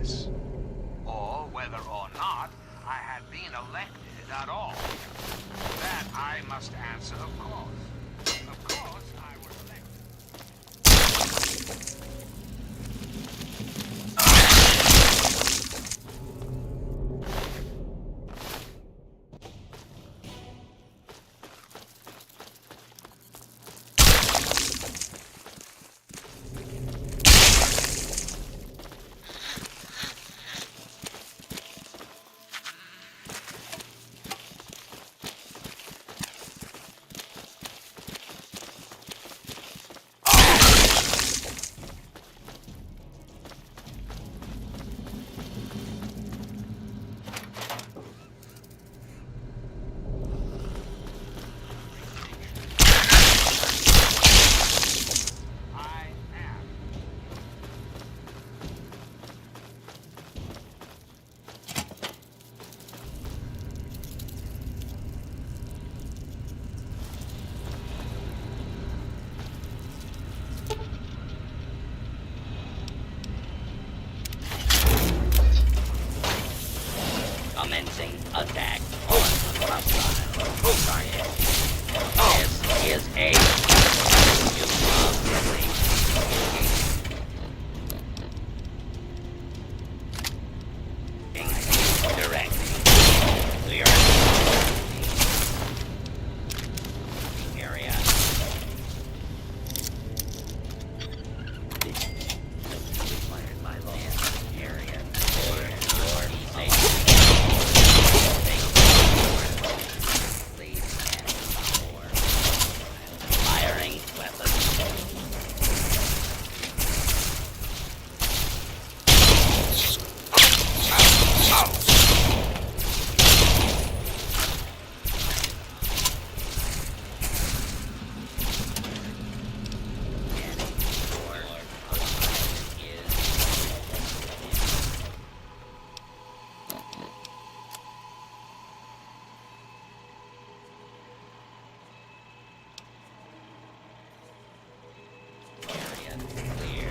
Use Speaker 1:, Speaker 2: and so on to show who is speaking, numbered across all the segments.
Speaker 1: this.
Speaker 2: Or whether or not I had been elected at all. That I must answer, of course. Of course, I was elected. I am.
Speaker 3: Commencing attack on hostile target. This is a use of deadly engagement. Direct. Clear. Area. Required by law. Area. For your safety. Firing weapon.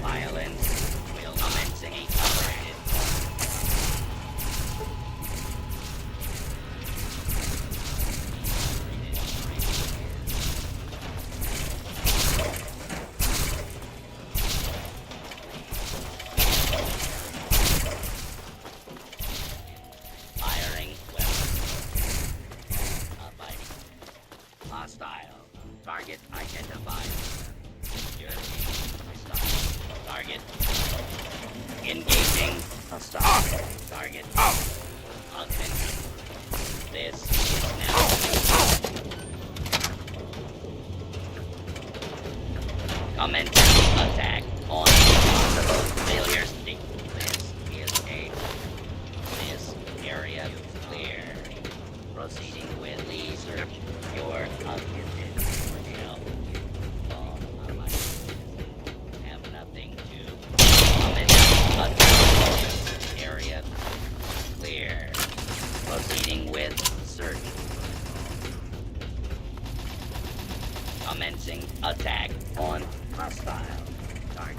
Speaker 3: Violence will commencing operated. Firing weapon. Abiding. Hostile. Target identified. Security. Hostile. Target. Engaging. Hostile. Target. Augmenting. This is now. Commencing attack on possible failures. This area clear. Proceeding with the search. Your objective will help you. All of my have nothing to comment. Attack area clear. Proceeding with search. Commencing attack on hostile target.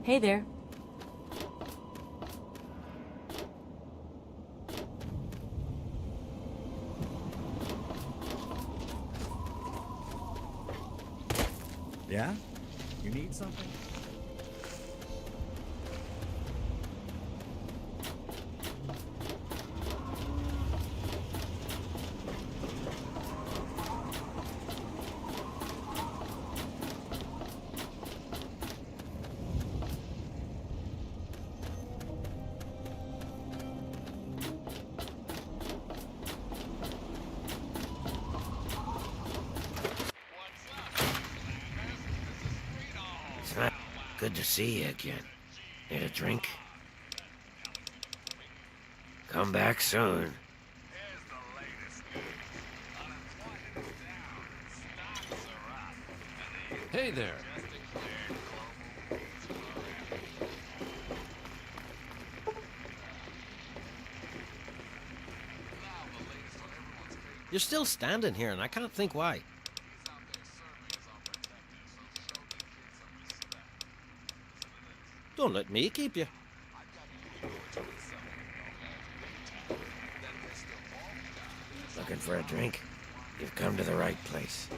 Speaker 4: Hey there.
Speaker 1: Yeah? You need something?
Speaker 5: Good to see you again. Need a drink? Come back soon.
Speaker 6: Hey there.
Speaker 7: You're still standing here, and I can't think why. Don't let me keep you.
Speaker 5: Looking for a drink? You've come to the right place.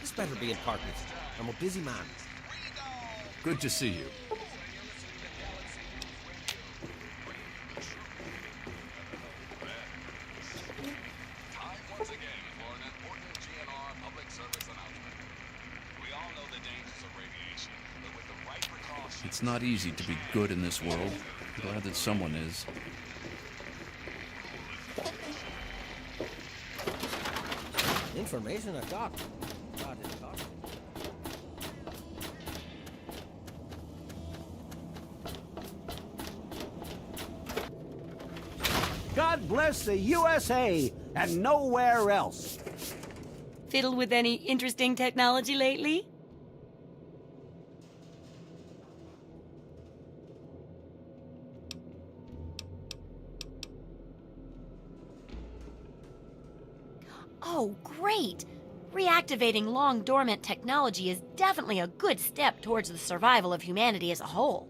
Speaker 7: This better be important. I'm a busy man.
Speaker 6: Good to see you. It's not easy to be good in this world. Glad that someone is.
Speaker 7: Information I've got. God, it's got.
Speaker 8: God bless the USA and nowhere else.
Speaker 4: Fiddled with any interesting technology lately? Oh, great! Reactivating long dormant technology is definitely a good step towards the survival of humanity as a whole.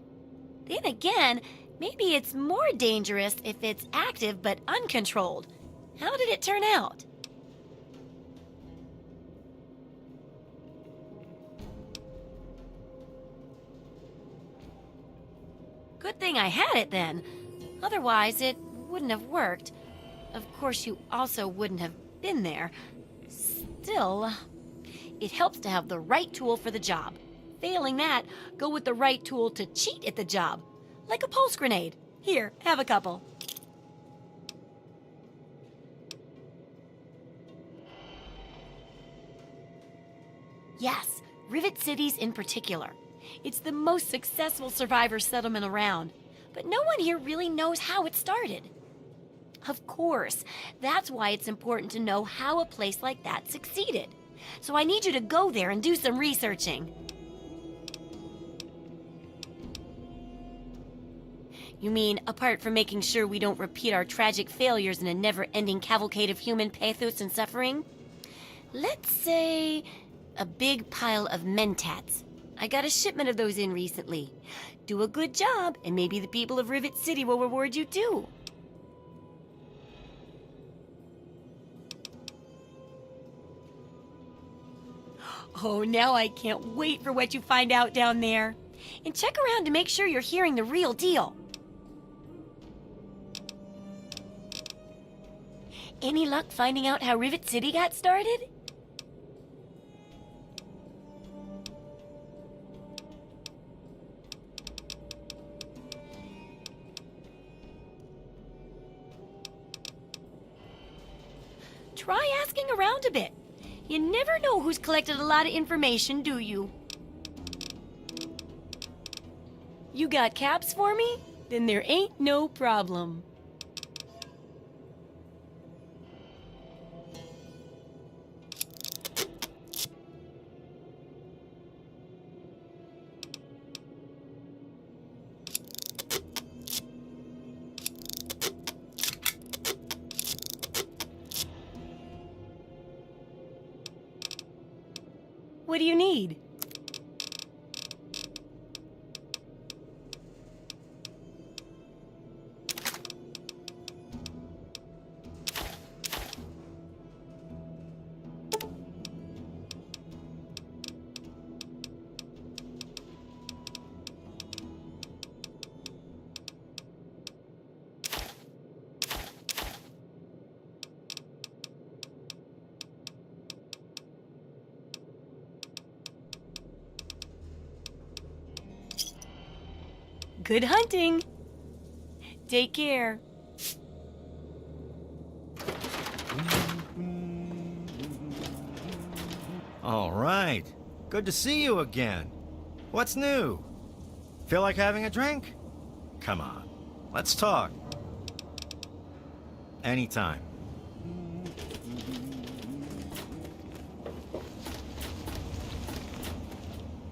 Speaker 4: Then again, maybe it's more dangerous if it's active but uncontrolled. How did it turn out? Good thing I had it then. Otherwise, it wouldn't have worked. Of course, you also wouldn't have been there. Still, it helps to have the right tool for the job. Failing that, go with the right tool to cheat at the job. Like a pulse grenade. Here, have a couple. Yes, Rivet Cities in particular. It's the most successful survivor settlement around, but no one here really knows how it started. Of course, that's why it's important to know how a place like that succeeded. So I need you to go there and do some researching. You mean, apart from making sure we don't repeat our tragic failures in a never-ending cavalcade of human pathos and suffering? Let's say a big pile of mentats. I got a shipment of those in recently. Do a good job, and maybe the people of Rivet City will reward you too. Oh, now I can't wait for what you find out down there. And check around to make sure you're hearing the real deal. Any luck finding out how Rivet City got started? Try asking around a bit. You never know who's collected a lot of information, do you? You got caps for me? Then there ain't no problem. What do you need? Good hunting. Take care.
Speaker 9: All right. Good to see you again. What's new? Feel like having a drink? Come on. Let's talk. Anytime.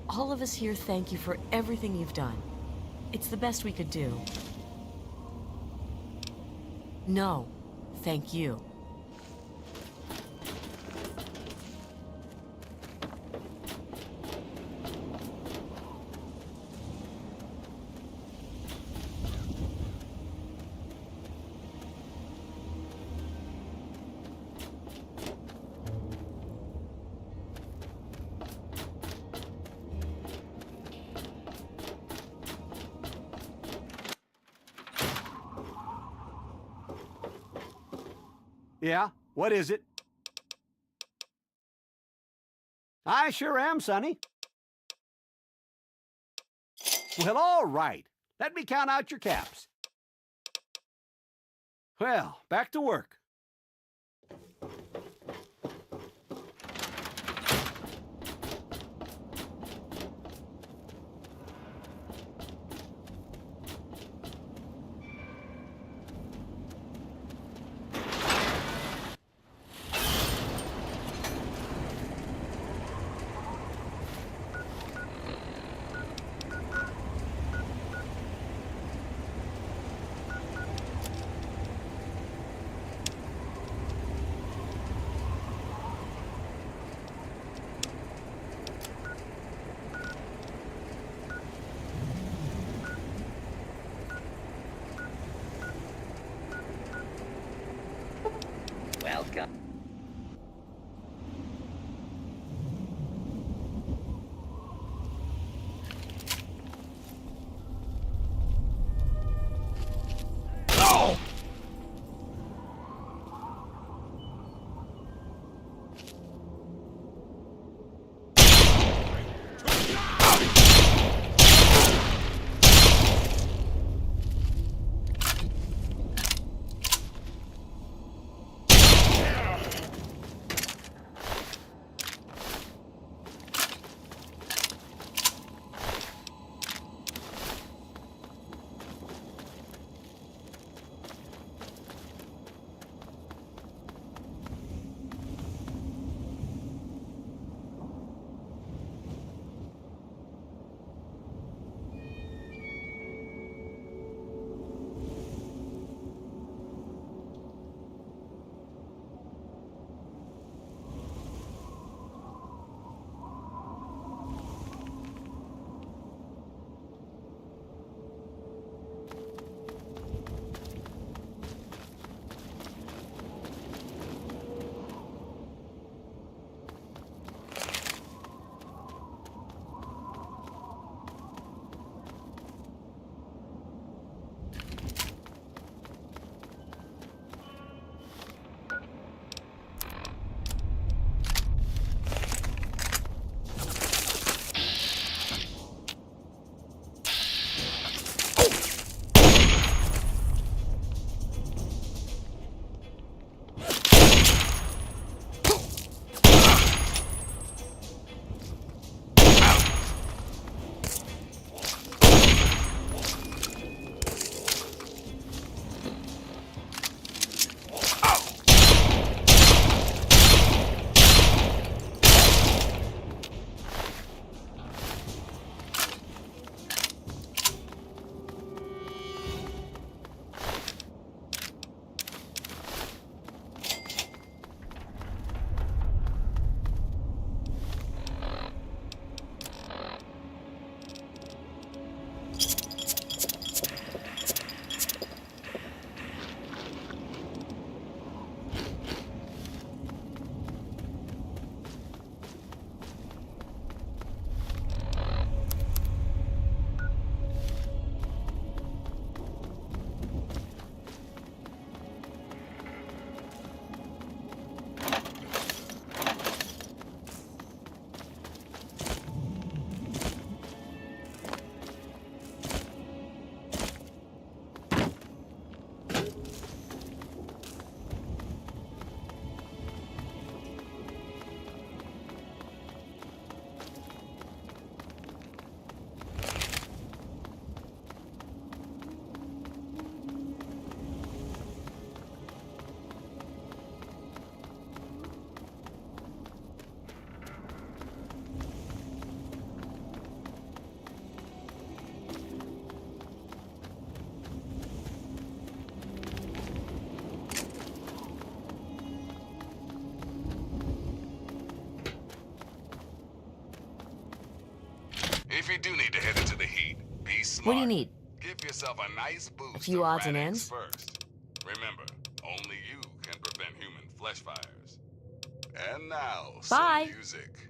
Speaker 10: All of us here thank you for everything you've done. It's the best we could do. No, thank you.
Speaker 8: Yeah? What is it? I sure am, Sonny. Well, all right. Let me count out your caps. Well, back to work.
Speaker 3: Welcome.
Speaker 11: If you do need to head into the heat, be smart.
Speaker 10: What do you need?
Speaker 11: Give yourself a nice boost.
Speaker 10: A few
Speaker 11: of
Speaker 10: odds and
Speaker 11: Rad-X
Speaker 10: ends?
Speaker 11: First. Remember, only you can prevent human flesh fires. And now,
Speaker 10: Bye.
Speaker 11: some music.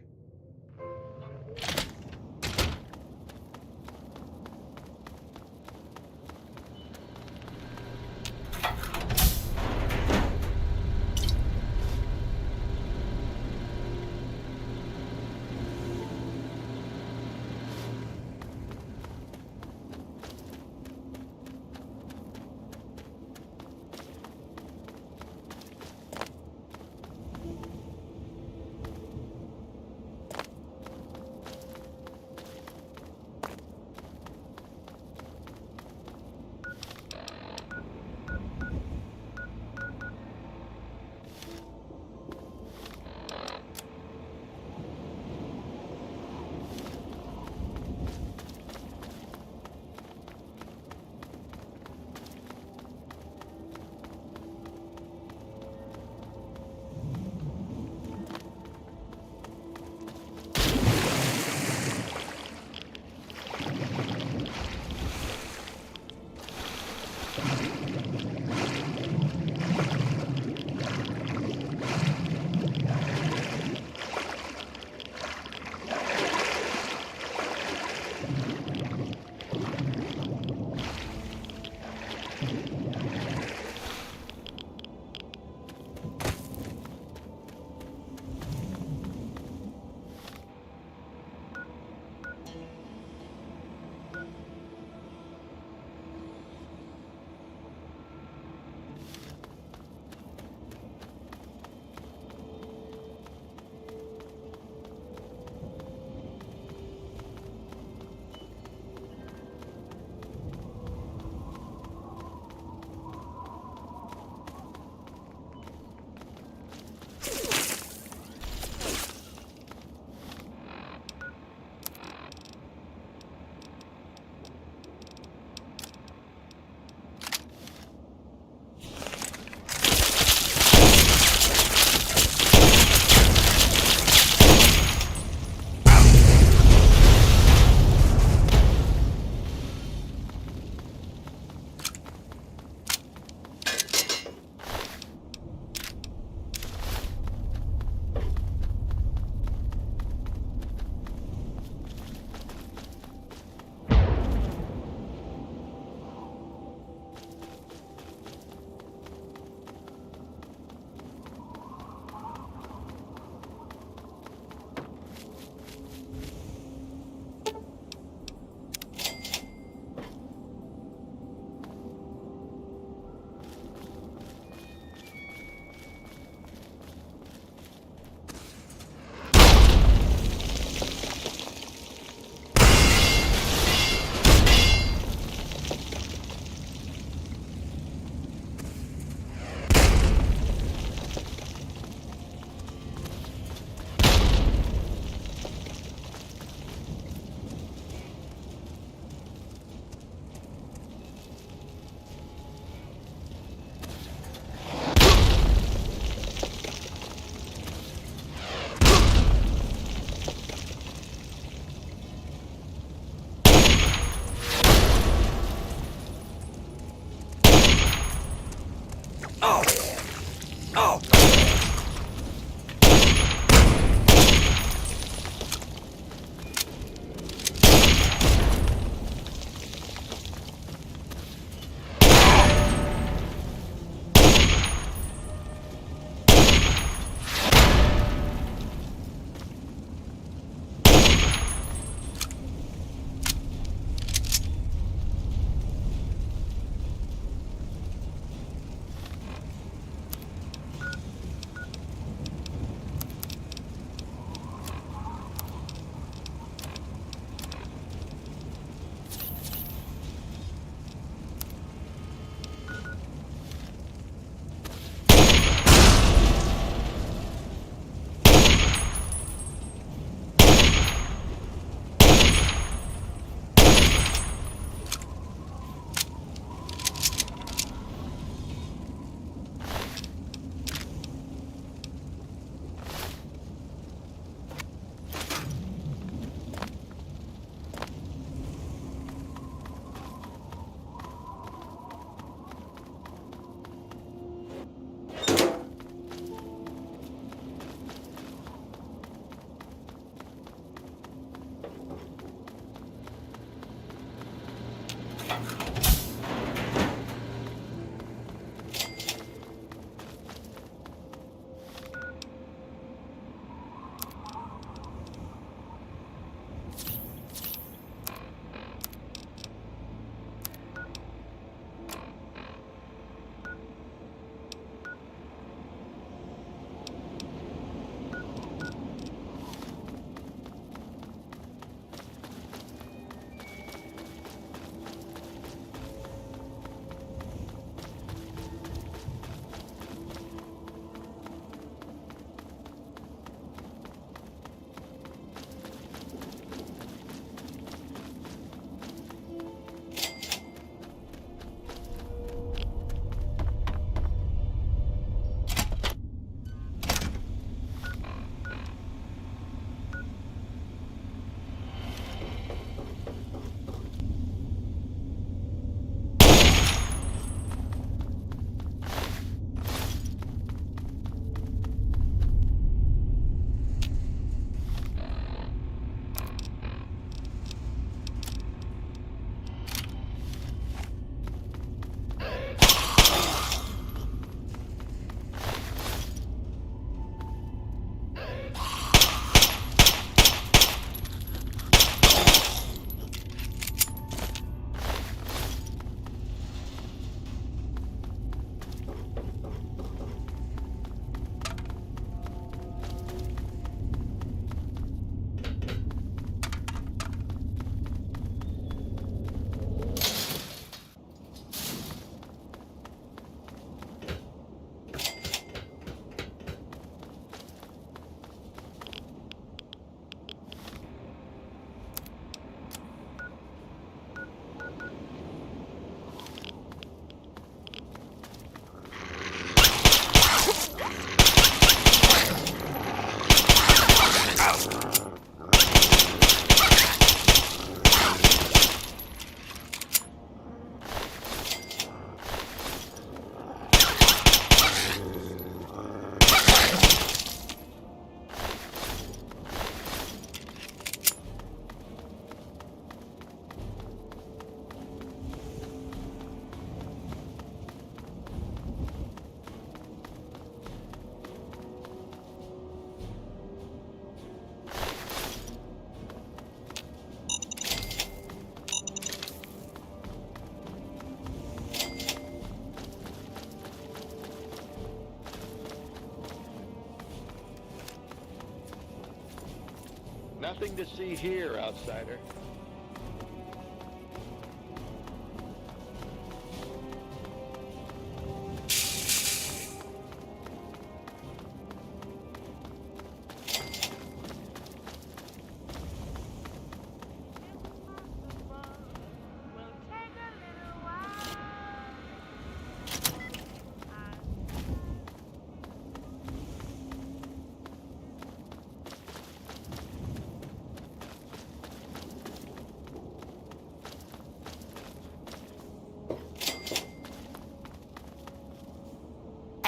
Speaker 3: Nothing to see here, outsider.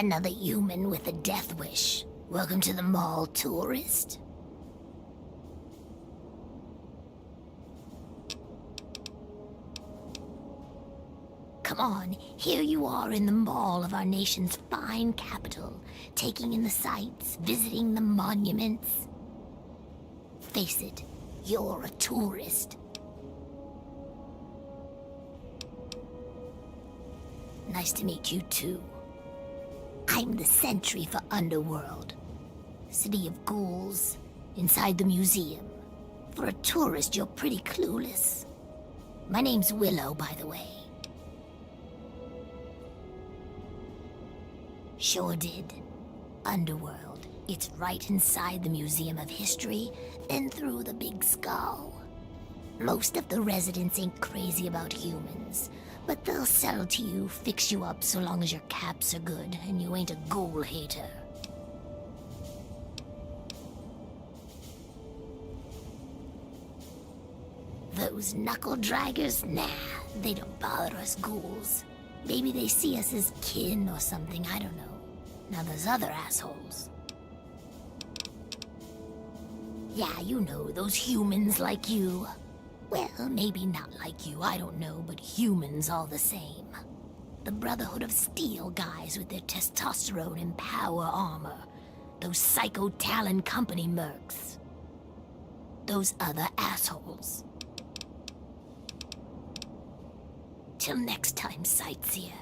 Speaker 12: Another human with a death wish. Welcome to the mall, tourist. Come on, here you are in the mall of our nation's fine capital, taking in the sights, visiting the monuments. Face it, you're a tourist. Nice to meet you too. I'm the sentry for Underworld. City of ghouls, inside the museum. For a tourist, you're pretty clueless. My name's Willow, by the way. Sure did. Underworld. It's right inside the Museum of History, then through the Big Skull. Most of the residents ain't crazy about humans, but they'll sell to you, fix you up so long as your caps are good and you ain't a ghoul hater. Those knuckle draggers? Nah, they don't bother us ghouls. Maybe they see us as kin or something, I don't know. Now there's other assholes. Yeah, you know, those humans like you. Well, maybe not like you, I don't know, but humans all the same. The Brotherhood of Steel guys with their testosterone and power armor. Those Psycho Talon Company mercs. Those other assholes. Till next time, sightseer.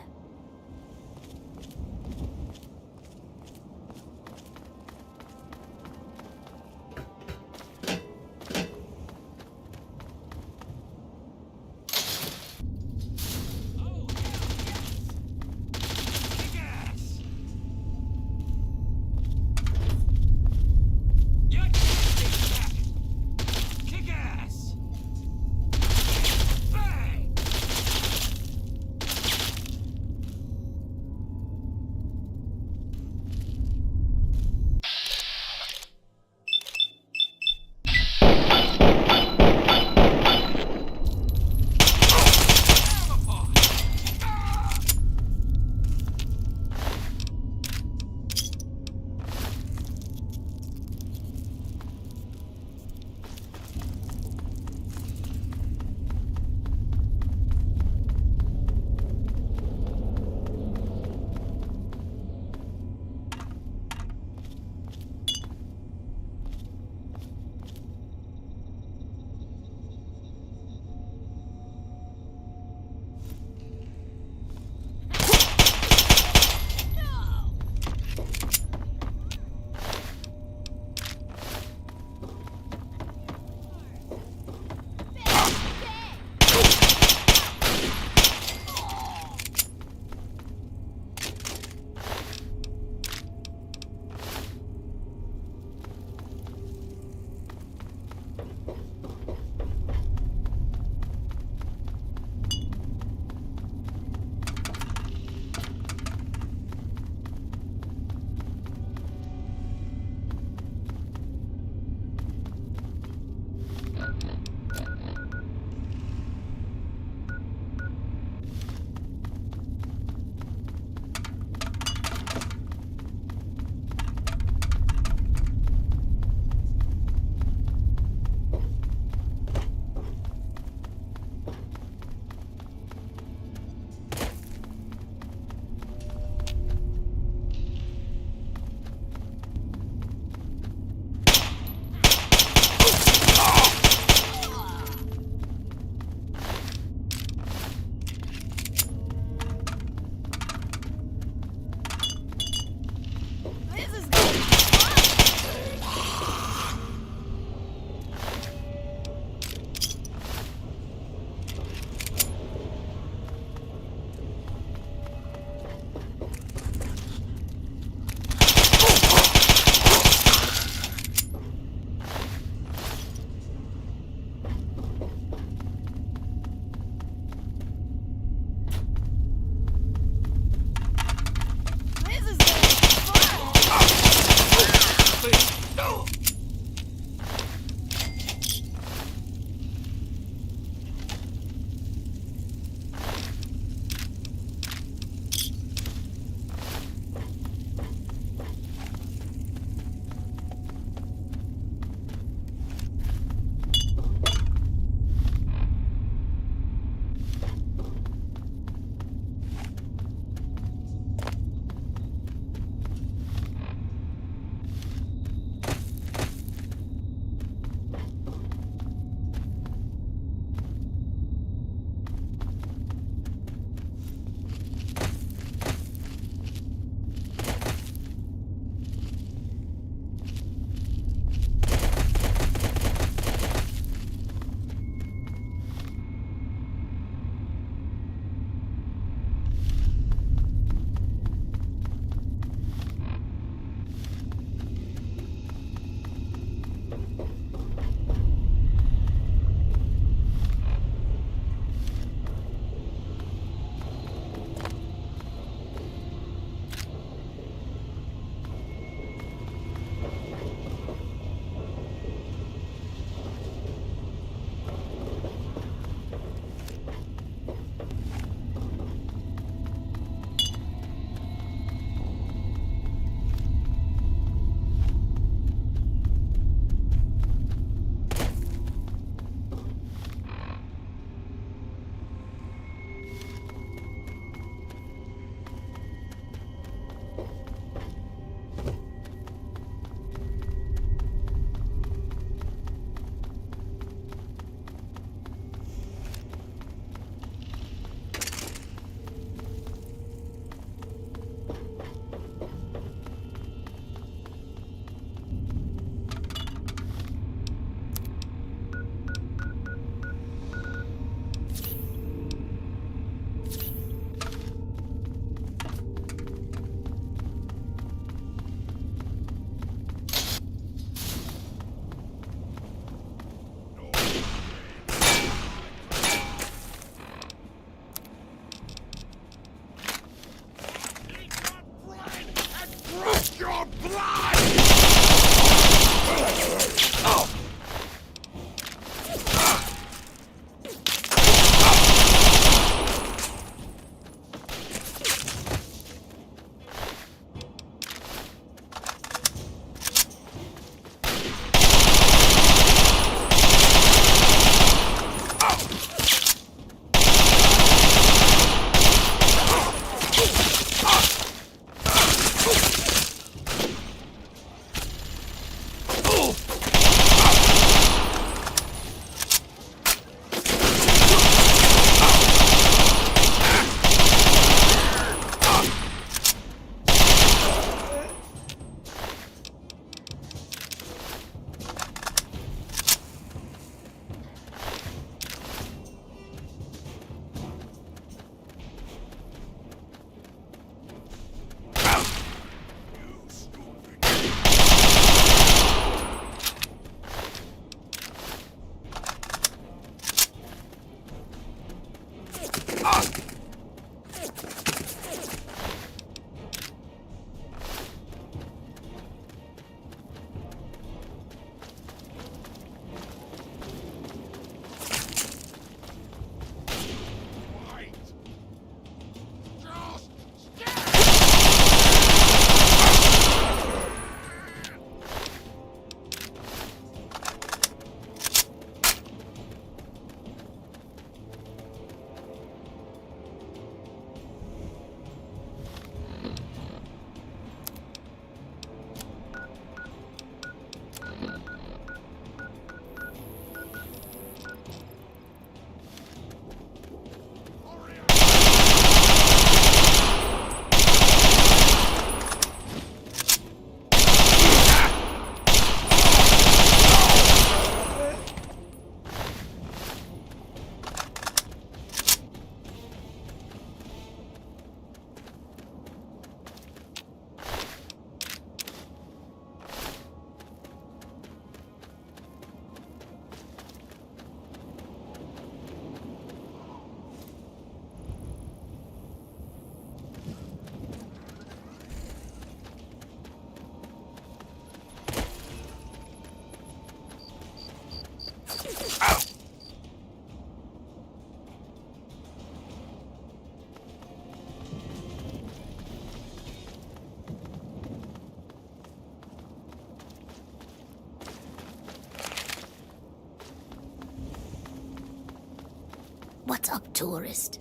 Speaker 12: What's up, tourist?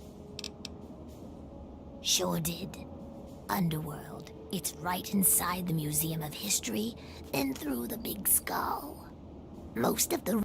Speaker 12: Sure did. Underworld. It's right inside the Museum of History, then through the Big Skull. Most of the...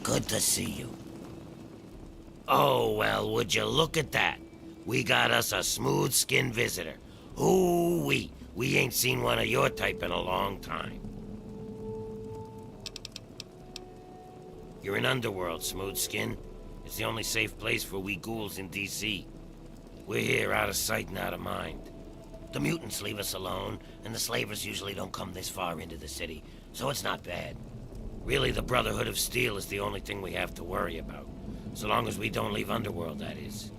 Speaker 5: Good to see you. Oh, well, would you look at that? We got us a smooth-skinned visitor. Ooh-wee. We ain't seen one of your type in a long time. You're in Underworld, Smoothskin. It's the only safe place for we ghouls in D.C. We're here out of sight and out of mind. The mutants leave us alone, and the slavers usually don't come this far into the city, so it's not bad. Really, the Brotherhood of Steel is the only thing we have to worry about. So long as we don't leave Underworld, that is.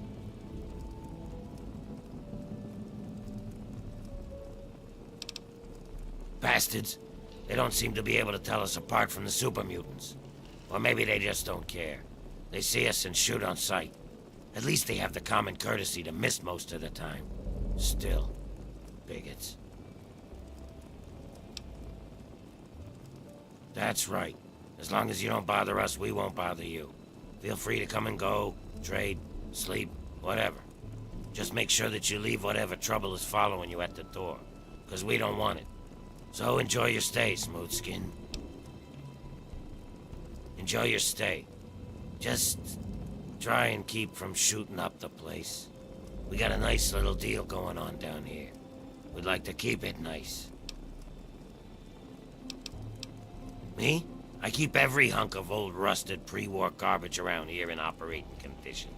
Speaker 5: Bastards. They don't seem to be able to tell us apart from the super mutants. Or maybe they just don't care. They see us and shoot on sight. At least they have the common courtesy to miss most of the time. Still, bigots. That's right. As long as you don't bother us, we won't bother you. Feel free to come and go, trade, sleep, whatever. Just make sure that you leave whatever trouble is following you at the door, because we don't want it. So enjoy your stay, Smoothskin. Enjoy your stay. Just try and keep from shooting up the place. We got a nice little deal going on down here. We'd like to keep it nice. Me? I keep every hunk of old rusted pre-war garbage around here in operating condition.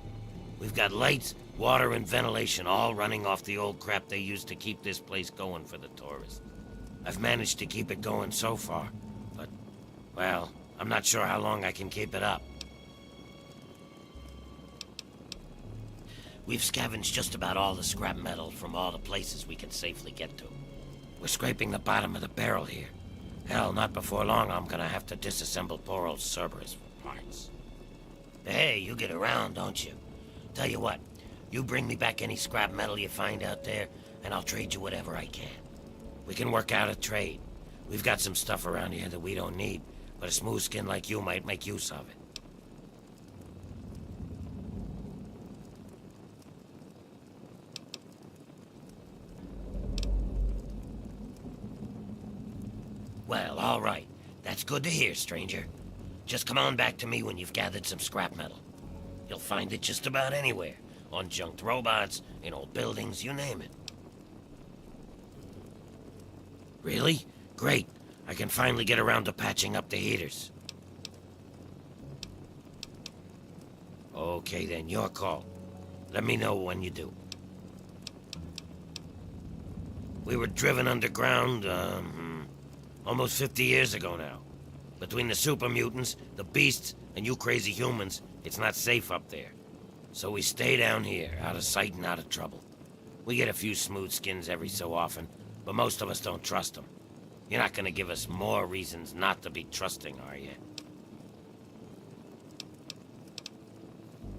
Speaker 5: We've got lights, water, and ventilation all running off the old crap they used to keep this place going for the tourists. I've managed to keep it going so far, but, well, I'm not sure how long I can keep it up. We've scavenged just about all the scrap metal from all the places we can safely get to. We're scraping the bottom of the barrel here. Hell, not before long I'm gonna have to disassemble poor old Cerberus for parts. Hey, you get around, don't you? Tell you what, you bring me back any scrap metal you find out there, and I'll trade you whatever I can. We can work out a trade. We've got some stuff around here that we don't need, but a smooth skin like you might make use of it. Well, all right. That's good to hear, stranger. Just come on back to me when you've gathered some scrap metal. You'll find it just about anywhere. On junked robots, in old buildings, you name it. Really? Great. I can finally get around to patching up the heaters. Okay then, your call. Let me know when you do. We were driven underground, almost 50 years ago now. Between the super mutants, the beasts, and you crazy humans, it's not safe up there. So we stay down here, out of sight and out of trouble. We get a few smooth skins every so often, but most of us don't trust them. You're not gonna give us more reasons not to be trusting, are you?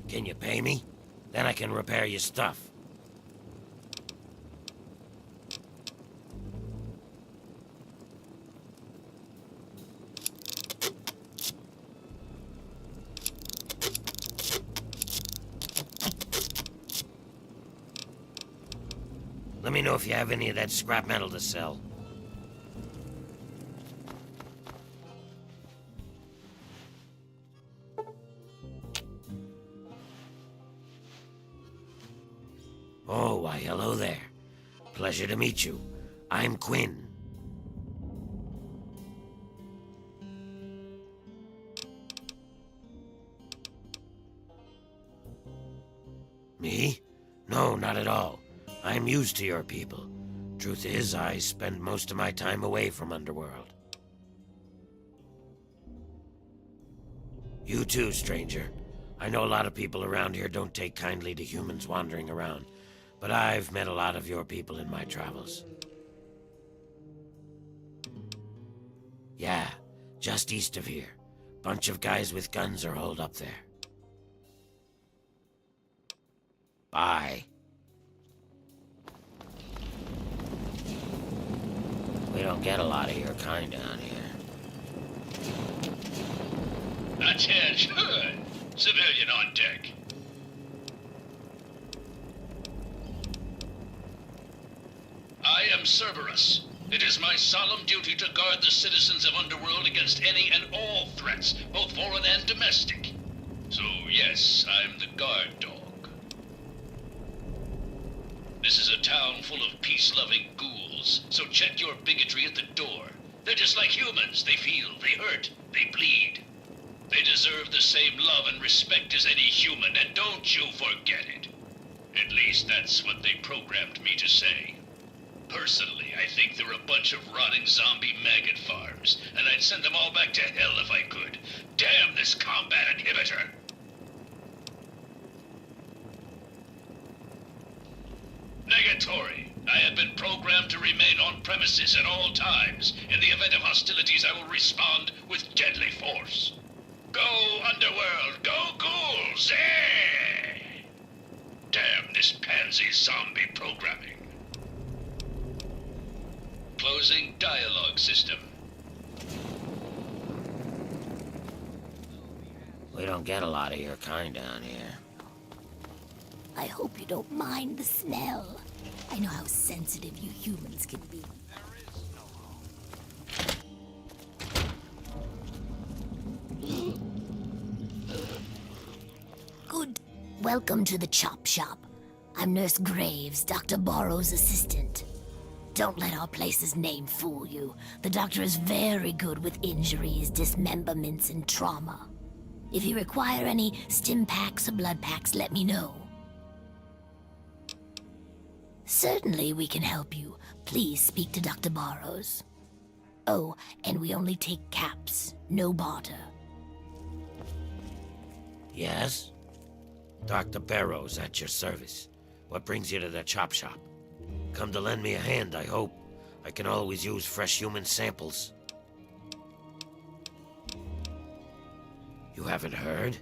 Speaker 5: Can you pay me? Then I can repair your stuff. Let me know if you have any of that scrap metal to sell. Oh, why, hello there. Pleasure to meet you. I'm Quinn. Me? No, not at all. I'm used to your people. Truth is, I spend most of my time away from Underworld. You too, stranger. I know a lot of people around here don't take kindly to humans wandering around, but I've met a lot of your people in my travels. Yeah, just east of here. Bunch of guys with guns are holed up there. Bye. We don't get a lot of your kind down here.
Speaker 13: Attention! Civilian on deck. I am Cerberus. It is my solemn duty to guard the citizens of Underworld against any and all threats, both foreign and domestic. So yes, I'm the guard dog. This is a town full of peace-loving ghouls, so check your bigotry at the door. They're just like humans. They feel, they hurt, they bleed. They deserve the same love and respect as any human, and don't you forget it. At least that's what they programmed me to say. Personally, I think they're a bunch of rotting zombie maggot farms, and I'd send them all back to hell if I could. Damn this combat inhibitor! Negatory, I have been programmed to remain on premises at all times. In the event of hostilities, I will respond with deadly force. Go, Underworld! Go, ghouls! Eh! Damn this pansy zombie programming. Closing dialogue system.
Speaker 5: We don't get a lot of your kind down here.
Speaker 12: I hope you don't mind the smell. I know how sensitive you humans can be. Good. Welcome to the Chop Shop. I'm Nurse Graves, Dr. Borrow's assistant. Don't let our place's name fool you. The doctor is very good with injuries, dismemberments, and trauma. If you require any stim packs or blood packs, let me know. Certainly we can help you. Please speak to Dr. Barrows. Oh, and we only take caps, no barter.
Speaker 5: Yes? Dr. Barrows at your service. What brings you to the Chop Shop? Come to lend me a hand, I hope. I can always use fresh human samples. You haven't heard?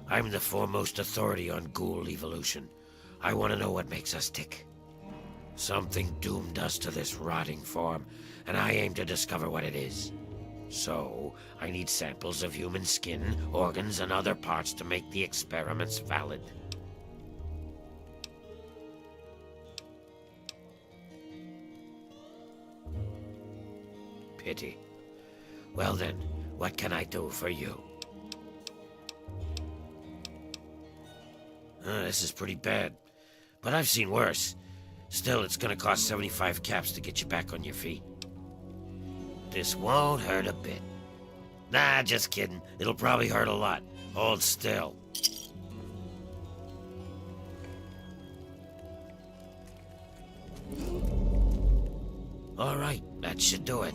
Speaker 5: I'm the foremost authority on ghoul evolution. I want to know what makes us tick. Something doomed us to this rotting form, and I aim to discover what it is. So, I need samples of human skin, organs, and other parts to make the experiments valid. Pity. Well then, what can I do for you? This is pretty bad, but I've seen worse. Still, it's gonna cost 75 caps to get you back on your feet. This won't hurt a bit. Nah, just kidding. It'll probably hurt a lot. Hold still. All right, that should do it.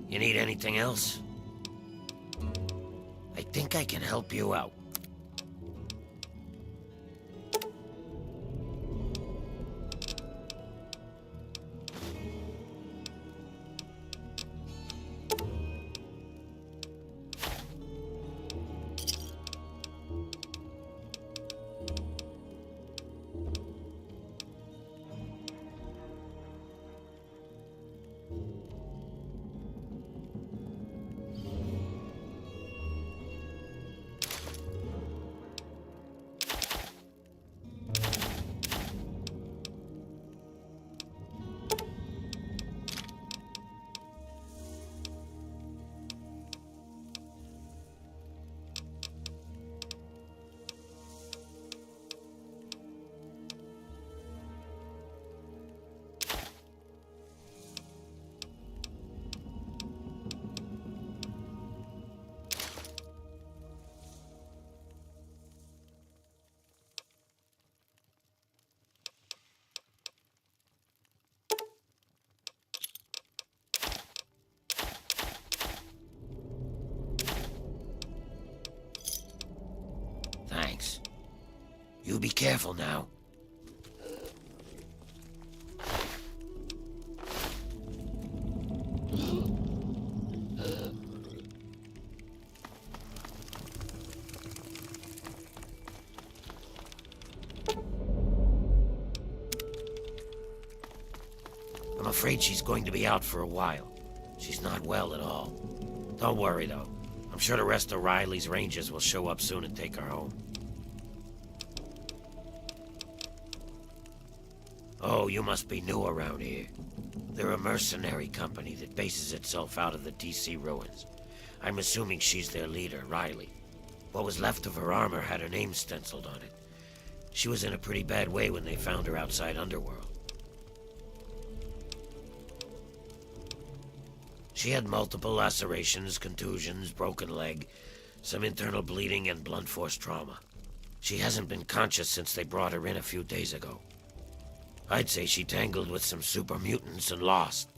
Speaker 5: You need anything else? I think I can help you out. Thanks. You be careful now. I'm afraid she's going to be out for a while. She's not well at all. Don't worry, though. I'm sure the rest of Riley's Rangers will show up soon and take her home. Oh, you must be new around here. They're a mercenary company that bases itself out of the DC ruins. I'm assuming she's their leader, Riley. What was left of her armor had her name stenciled on it. She was in a pretty bad way when they found her outside Underworld. She had multiple lacerations, contusions, broken leg, some internal bleeding, and blunt force trauma. She hasn't been conscious since they brought her in a few days ago. I'd say she tangled with some super mutants and lost.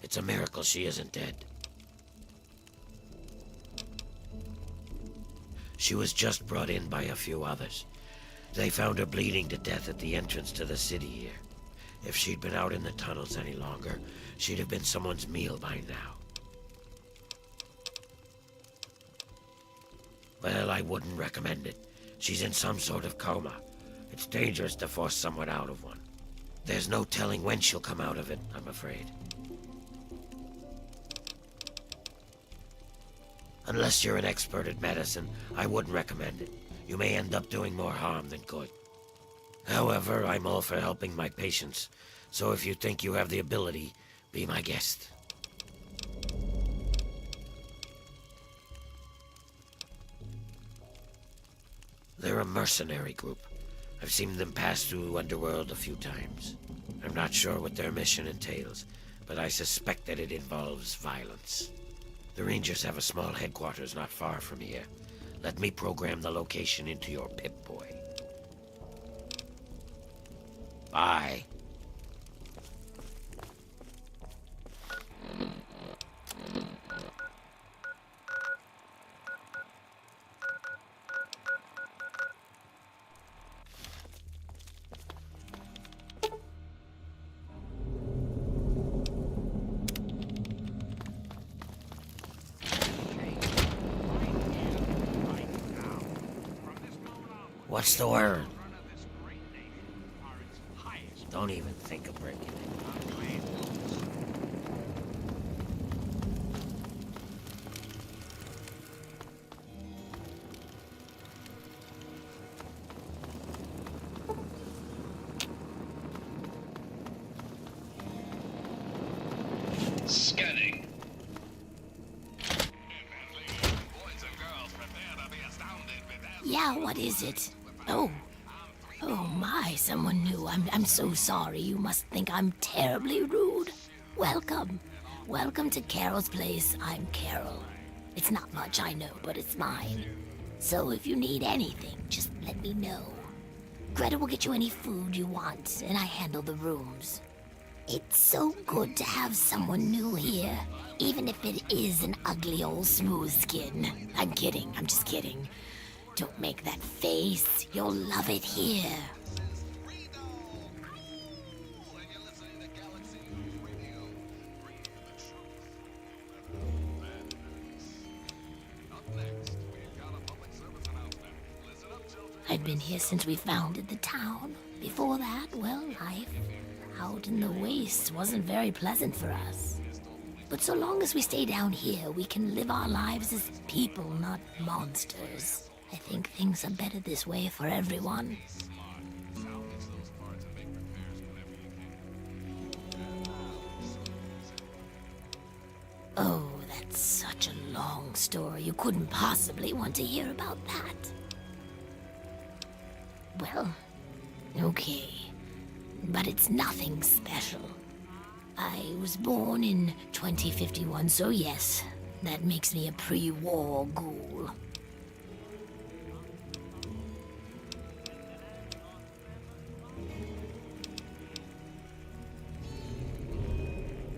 Speaker 5: It's a miracle she isn't dead. She was just brought in by a few others. They found her bleeding to death at the entrance to the city here. If she'd been out in the tunnels any longer, she'd have been someone's meal by now. Well, I wouldn't recommend it. She's in some sort of coma. It's dangerous to force someone out of one. There's no telling when she'll come out of it, I'm afraid. Unless you're an expert at medicine, I wouldn't recommend it. You may end up doing more harm than good. However, I'm all for helping my patients, so if you think you have the ability, be my guest. They're a mercenary group. I've seen them pass through Underworld a few times. I'm not sure what their mission entails, but I suspect that it involves violence. The Rangers have a small headquarters not far from here. Let me program the location into your Pip-Boy. Bye. What's the word? Don't even think of breaking it.
Speaker 13: Scanning.
Speaker 12: Yeah, what is it? Oh. Oh my, someone new. I'm so sorry. You must think I'm terribly rude. Welcome. Welcome to Carol's place. I'm Carol. It's not much, I know, but it's mine. So if you need anything, just let me know. Greta will get you any food you want, and I handle the rooms. It's so good to have someone new here, even if it is an ugly old smooth skin. I'm kidding. I'm just kidding. Don't make that face. You'll love it here. I've been here since we founded the town. Before that, well, life out in the waste wasn't very pleasant for us. But so long as we stay down here, we can live our lives as people, not monsters. I think things are better this way for everyone. Oh, that's such a long story. You couldn't possibly want to hear about that. Well, okay. But it's nothing special. I was born in 2051, so yes, that makes me a pre-war ghoul.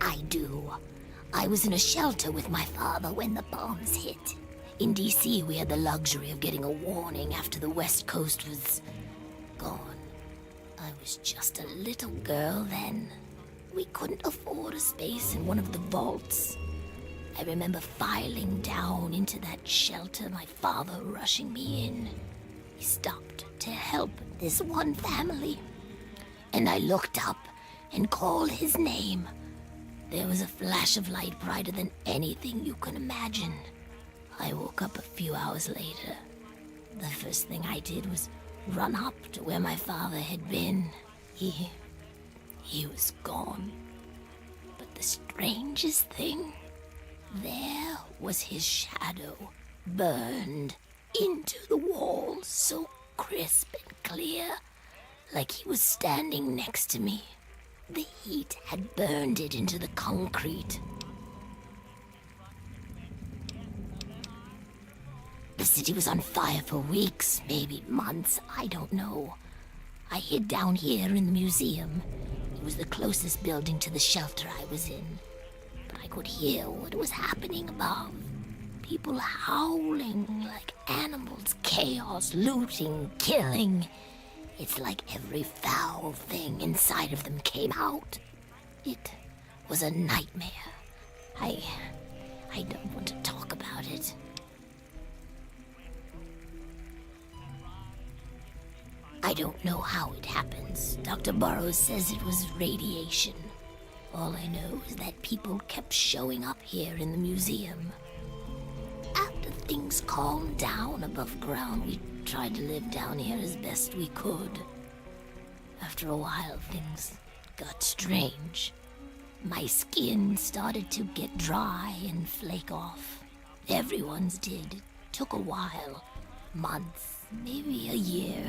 Speaker 12: I do. I was in a shelter with my father when the bombs hit. In DC, we had the luxury of getting a warning after the West Coast was gone. I was just a little girl then. We couldn't afford a space in one of the vaults. I remember filing down into that shelter, my father rushing me in. He stopped to help this one family. And I looked up and called his name. There was a flash of light brighter than anything you can imagine. I woke up a few hours later. The first thing I did was run up to where my father had been. He was gone. But the strangest thing, there was his shadow, burned into the wall, so crisp and clear, like he was standing next to me. The heat had burned it into the concrete. The city was on fire for weeks, maybe months, I don't know. I hid down here in the museum. It was the closest building to the shelter I was in. But I could hear what was happening above. People howling like animals, chaos, looting, killing. It's like every foul thing inside of them came out. It was a nightmare. I don't want to talk about it. I don't know how it happens. Dr. Burroughs says it was radiation. All I know is that people kept showing up here in the museum. After things calmed down above ground, we tried to live down here as best we could. After a while, things got strange. My skin started to get dry and flake off. Everyone's did. It took a while. Months, maybe a year.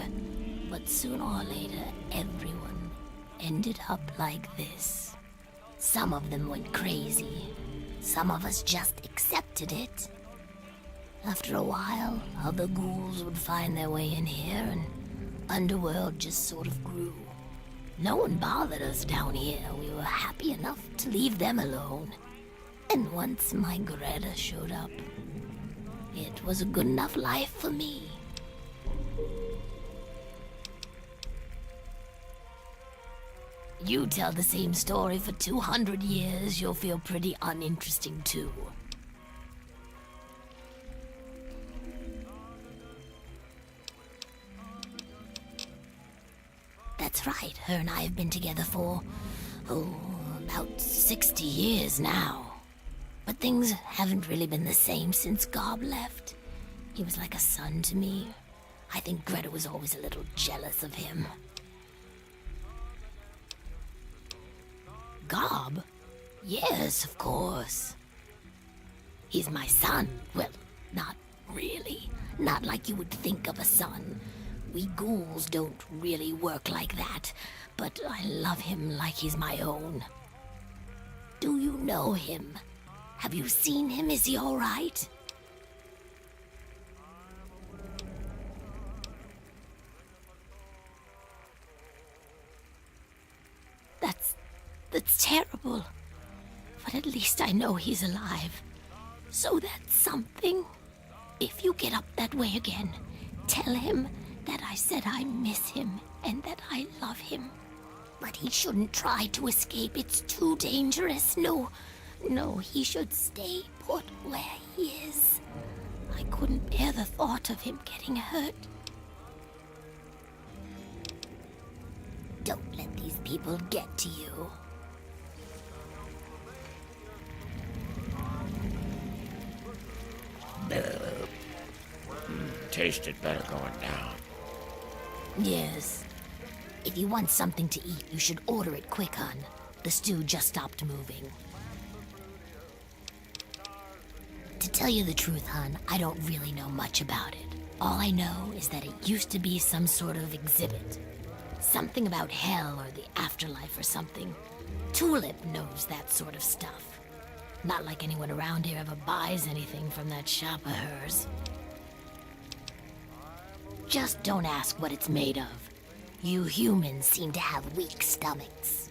Speaker 12: But sooner or later, everyone ended up like this. Some of them went crazy. Some of us just accepted it. After a while, other ghouls would find their way in here, and Underworld just sort of grew. No one bothered us down here. We were happy enough to leave them alone. And once my Greta showed up, it was a good enough life for me. You tell the same story for 200 years, you'll feel pretty uninteresting too. That's right, her and I have been together for, about 60 years now. But things haven't really been the same since Gob left. He was like a son to me. I think Greta was always a little jealous of him. Gob? Yes, of course. He's my son. Well, not really. Not like you would think of a son. We ghouls don't really work like that, but I love him like he's my own. Do you know him? Have you seen him? Is he all right? That's terrible. But at least I know he's alive. So that's something. If you get up that way again, tell him that I said I miss him and that I love him. But he shouldn't try to escape. It's too dangerous. No, he should stay put where he is. I couldn't bear the thought of him getting hurt. Don't let these people get to you.
Speaker 5: Tasted better going down.
Speaker 12: Yes. If you want something to eat, you should order it quick, hon. The stew just stopped moving. To tell you the truth, hon, I don't really know much about it. All I know is that it used to be some sort of exhibit. Something about hell or the afterlife or something. Tulip knows that sort of stuff. Not like anyone around here ever buys anything from that shop of hers. Just don't ask what it's made of. You humans seem to have weak stomachs.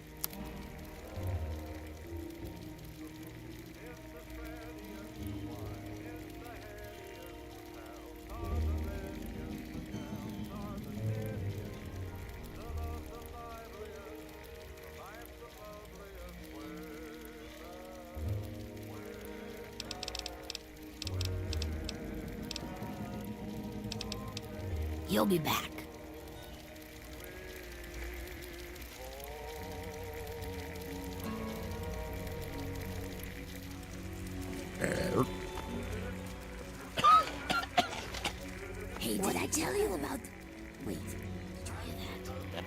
Speaker 12: You'll be back. Hey, did I tell you about... Wait, did you hear that?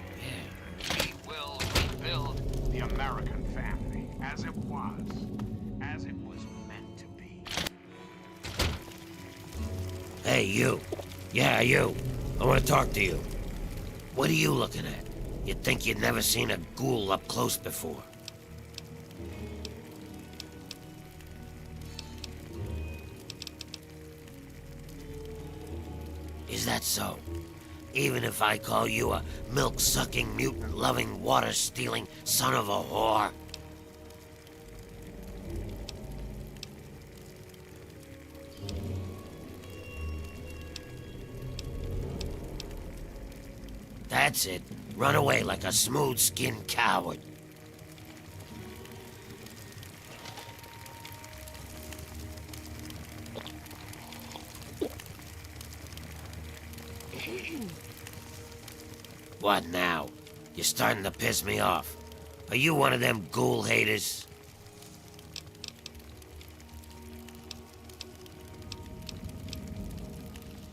Speaker 2: We will rebuild the American family as it was meant to be.
Speaker 5: Hey, you. Yeah, you. I want to talk to you. What are you looking at? You'd think you'd never seen a ghoul up close before. Is that so? Even if I call you a milk-sucking, mutant-loving, water-stealing son of a whore? That's it. Run away like a smooth-skinned coward. What now? You're starting to piss me off. Are you one of them ghoul haters?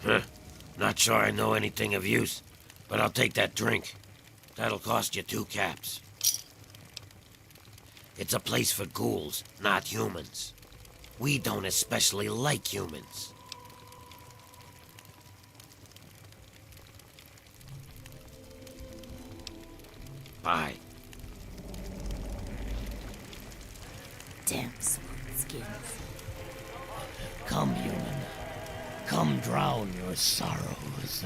Speaker 5: Huh. Not sure I know anything of use, but I'll take that drink. That'll cost you 2 caps. It's a place for ghouls, not humans. We don't especially like humans. Bye.
Speaker 12: Damn smooth skins.
Speaker 14: Come, human. Come drown your sorrows.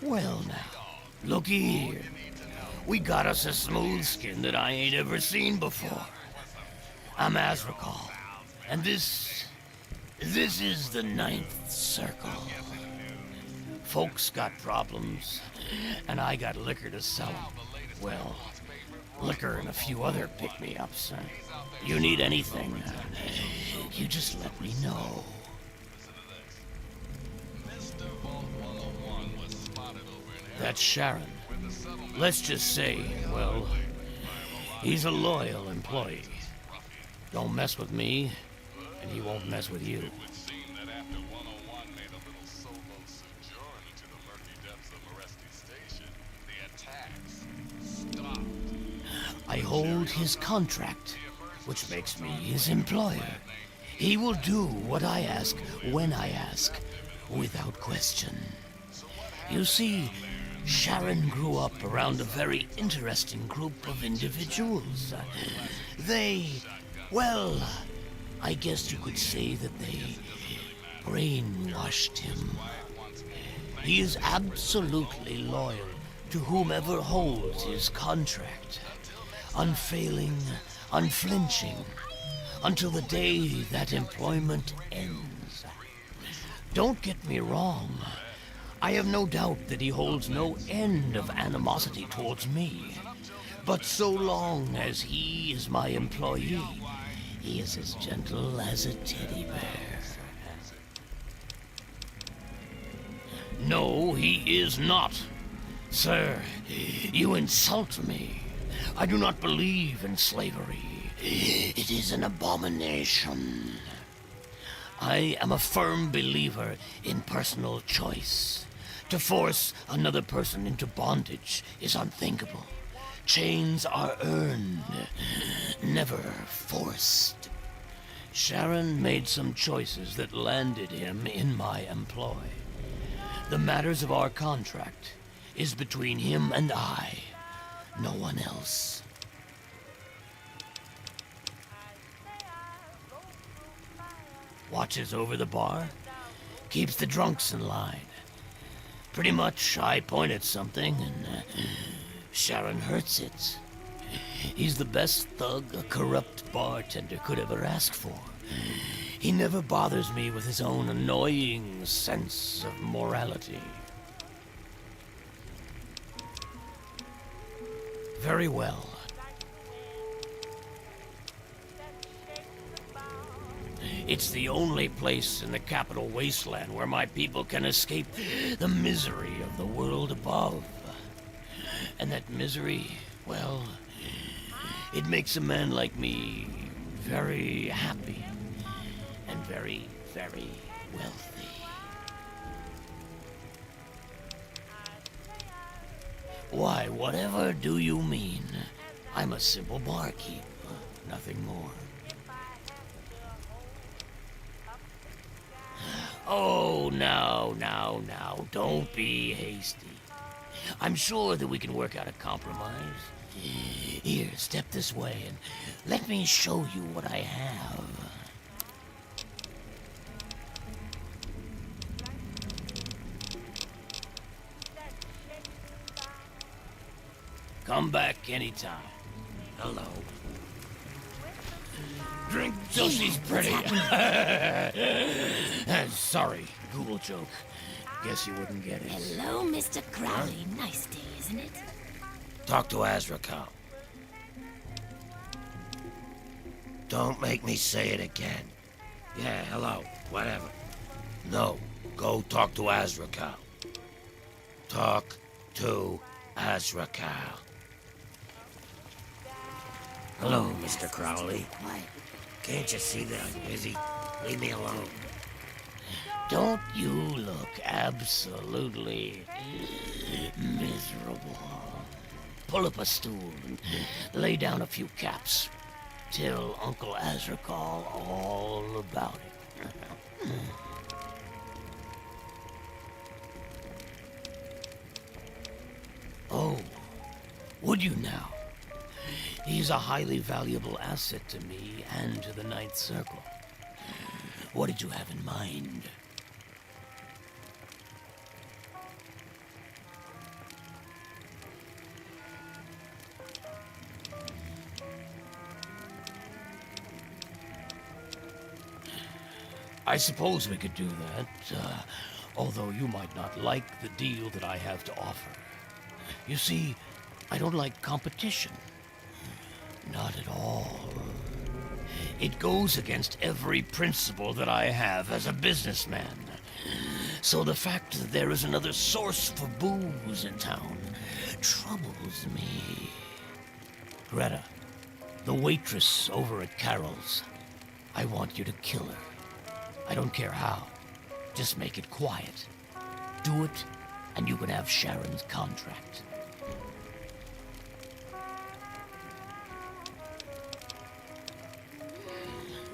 Speaker 14: Well now, looky here. We got us a smooth skin that I ain't ever seen before. I'm Azrakal, and this is the 9th Circle. Folks got problems, and I got liquor to sell 'em. Well, liquor and a few other pick-me-ups. You need anything, you just let me know. That's Sharon. Let's just say, well, he's a loyal employee. Don't mess with me, and he won't mess with you. I hold his contract, which makes me his employer. He will do what I ask, when I ask, without question. You see, Sharon grew up around a very interesting group of individuals. Well, I guess you could say that they brainwashed him. He is absolutely loyal to whomever holds his contract. Unfailing, unflinching, until the day that employment ends. Don't get me wrong. I have no doubt that he holds no end of animosity towards me. But so long as he is my employee, he is as gentle as a teddy bear. No, he is not. Sir, you insult me. I do not believe in slavery. It is an abomination. I am a firm believer in personal choice. To force another person into bondage is unthinkable. Chains are earned, never forced. Sharon made some choices that landed him in my employ. The matters of our contract is between him and I, no one else. Watches over the bar, keeps the drunks in line. Pretty much, I point at something, and Sharon hurts it. He's the best thug a corrupt bartender could ever ask for. He never bothers me with his own annoying sense of morality. Very well. It's the only place in the capital wasteland where my people can escape the misery of the world above. And that misery, well, it makes a man like me very happy and very, very wealthy. Why, whatever do you mean? I'm a simple barkeep, nothing more. Oh, now, don't be hasty. I'm sure that we can work out a compromise. Here, step this way and let me show you what I have. Come back anytime. Hello. Drink till she's pretty. Sorry, Google joke. Guess you wouldn't get it.
Speaker 12: Hello, Mr. Crowley. Nice day, isn't it?
Speaker 5: Talk to Azrakal. Don't make me say it again. Yeah, hello, whatever. No, go talk to Azrakal. Talk to Azrakal. Hello, Mr. Crowley. Can't you see that I'm busy? Leave me alone.
Speaker 14: Don't you look absolutely miserable? Pull up a stool and lay down a few caps. Tell Uncle Azrakal all about it. Oh, would you now? He's a highly valuable asset to me and to the Ninth Circle. What did you have in mind? I suppose we could do that, although you might not like the deal that I have to offer. You see, I don't like competition. Not at all. It goes against every principle that I have as a businessman. So the fact that there is another source for booze in town troubles me. Greta, the waitress over at Carol's, I want you to kill her. I don't care how. Just make it quiet. Do it, and you can have Sharon's contract.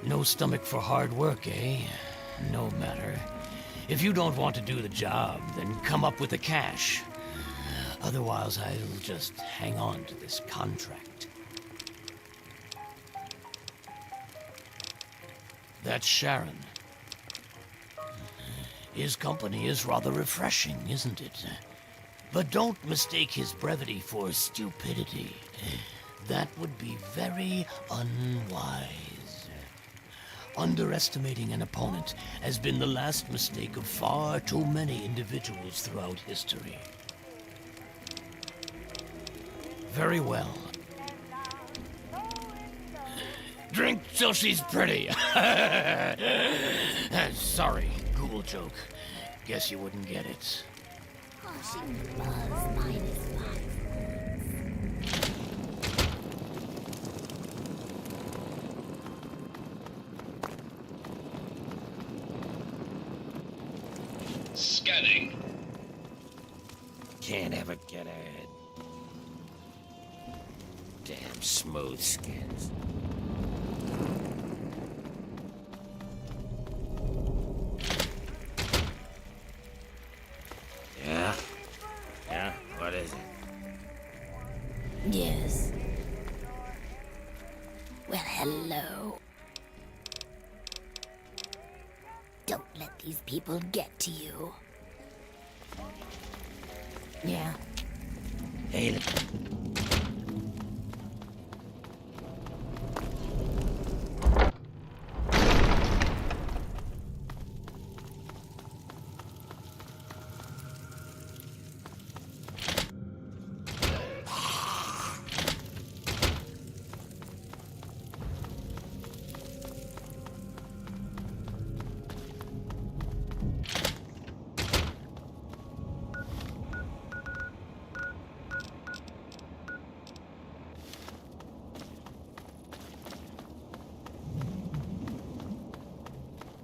Speaker 14: No stomach for hard work, eh? No matter. If you don't want to do the job, then come up with the cash. Otherwise, I'll just hang on to this contract. That's Sharon. His company is rather refreshing, isn't it? But don't mistake his brevity for stupidity. That would be very unwise. Underestimating an opponent has been the last mistake of far too many individuals throughout history. Very well. Drink till she's pretty. Sorry, ghoul joke. Guess you wouldn't get it.
Speaker 12: Washing buzz minus 5.
Speaker 13: Scanning.
Speaker 5: Can't ever get ahead. Damn smooth skins. Yeah? Yeah? What is it?
Speaker 12: Yes. Well, hello. Don't let these people get to you. Yeah.
Speaker 5: Hey,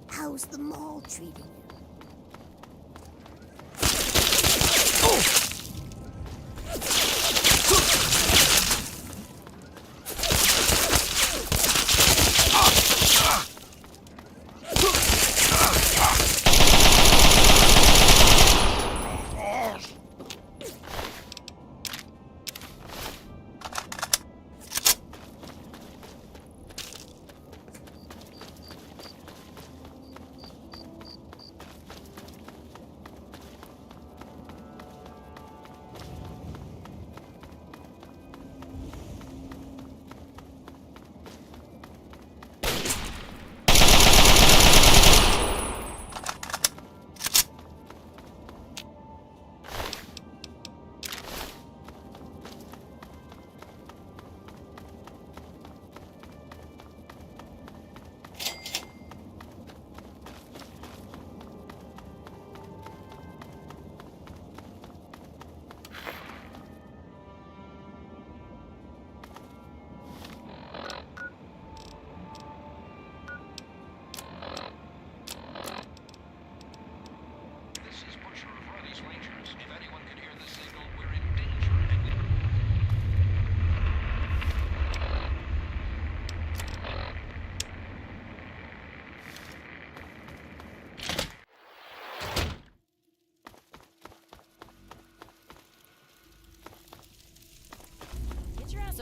Speaker 12: How's the mall treating you?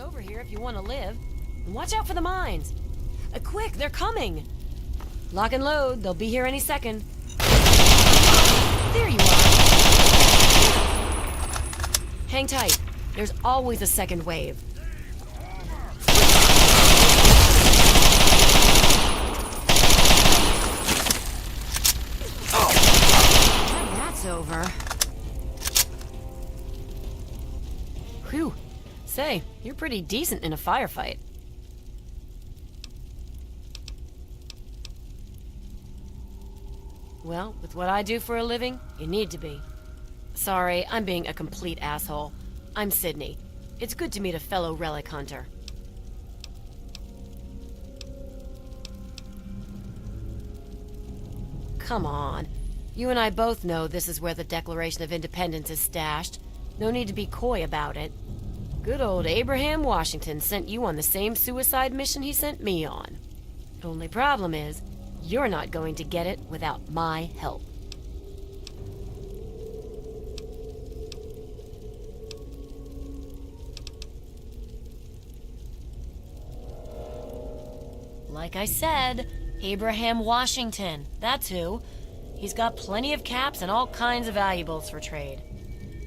Speaker 4: over here if you want to live. And watch out for the mines. Quick, they're coming! Lock and load, they'll be here any second. There you are. Hang tight. There's always a second wave. And that's over. Whew. Say, you're pretty decent in a firefight. Well, with what I do for a living, you need to be. Sorry, I'm being a complete asshole. I'm Sydney. It's good to meet a fellow relic hunter. Come on. You and I both know this is where the Declaration of Independence is stashed. No need to be coy about it. Good old Abraham Washington sent you on the same suicide mission he sent me on. Only problem is, you're not going to get it without my help. Like I said, Abraham Washington, that's who. He's got plenty of caps and all kinds of valuables for trade.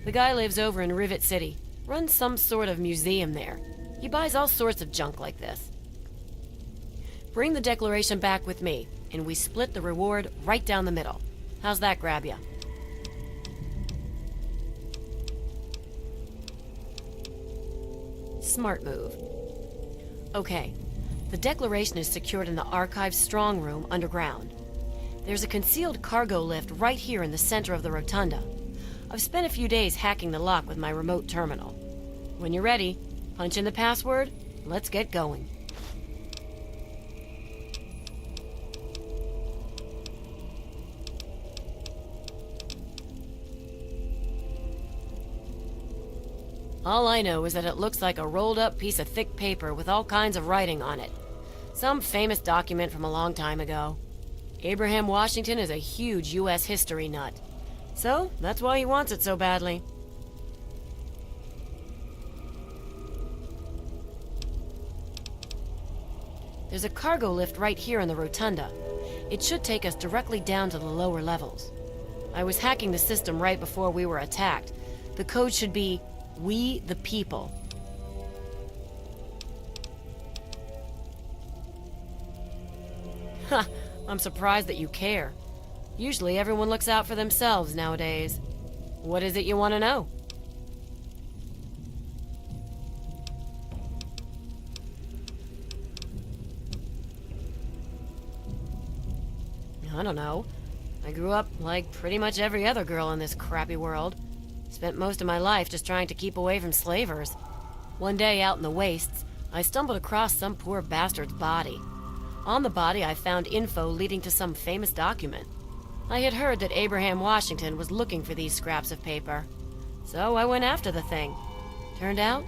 Speaker 4: The guy lives over in Rivet City, runs some sort of museum there. He buys all sorts of junk like this. Bring the Declaration back with me, and we split the reward right down the middle. How's that grab ya? Smart move. Okay, the Declaration is secured in the Archive's strong room underground. There's a concealed cargo lift right here in the center of the rotunda. I've spent a few days hacking the lock with my remote terminal. When you're ready, punch in the password, let's get going. All I know is that it looks like a rolled-up piece of thick paper with all kinds of writing on it. Some famous document from a long time ago. Abraham Washington is a huge U.S. history nut. So, that's why he wants it so badly. There's a cargo lift right here in the rotunda. It should take us directly down to the lower levels. I was hacking the system right before we were attacked. The code should be "We the People." Ha! I'm surprised that you care. Usually everyone looks out for themselves nowadays. What is it you want to know? I don't know. I grew up like pretty much every other girl in this crappy world. Spent most of my life just trying to keep away from slavers. One day out in the wastes, I stumbled across some poor bastard's body. On the body, I found info leading to some famous document. I had heard that Abraham Washington was looking for these scraps of paper. So I went after the thing. Turned out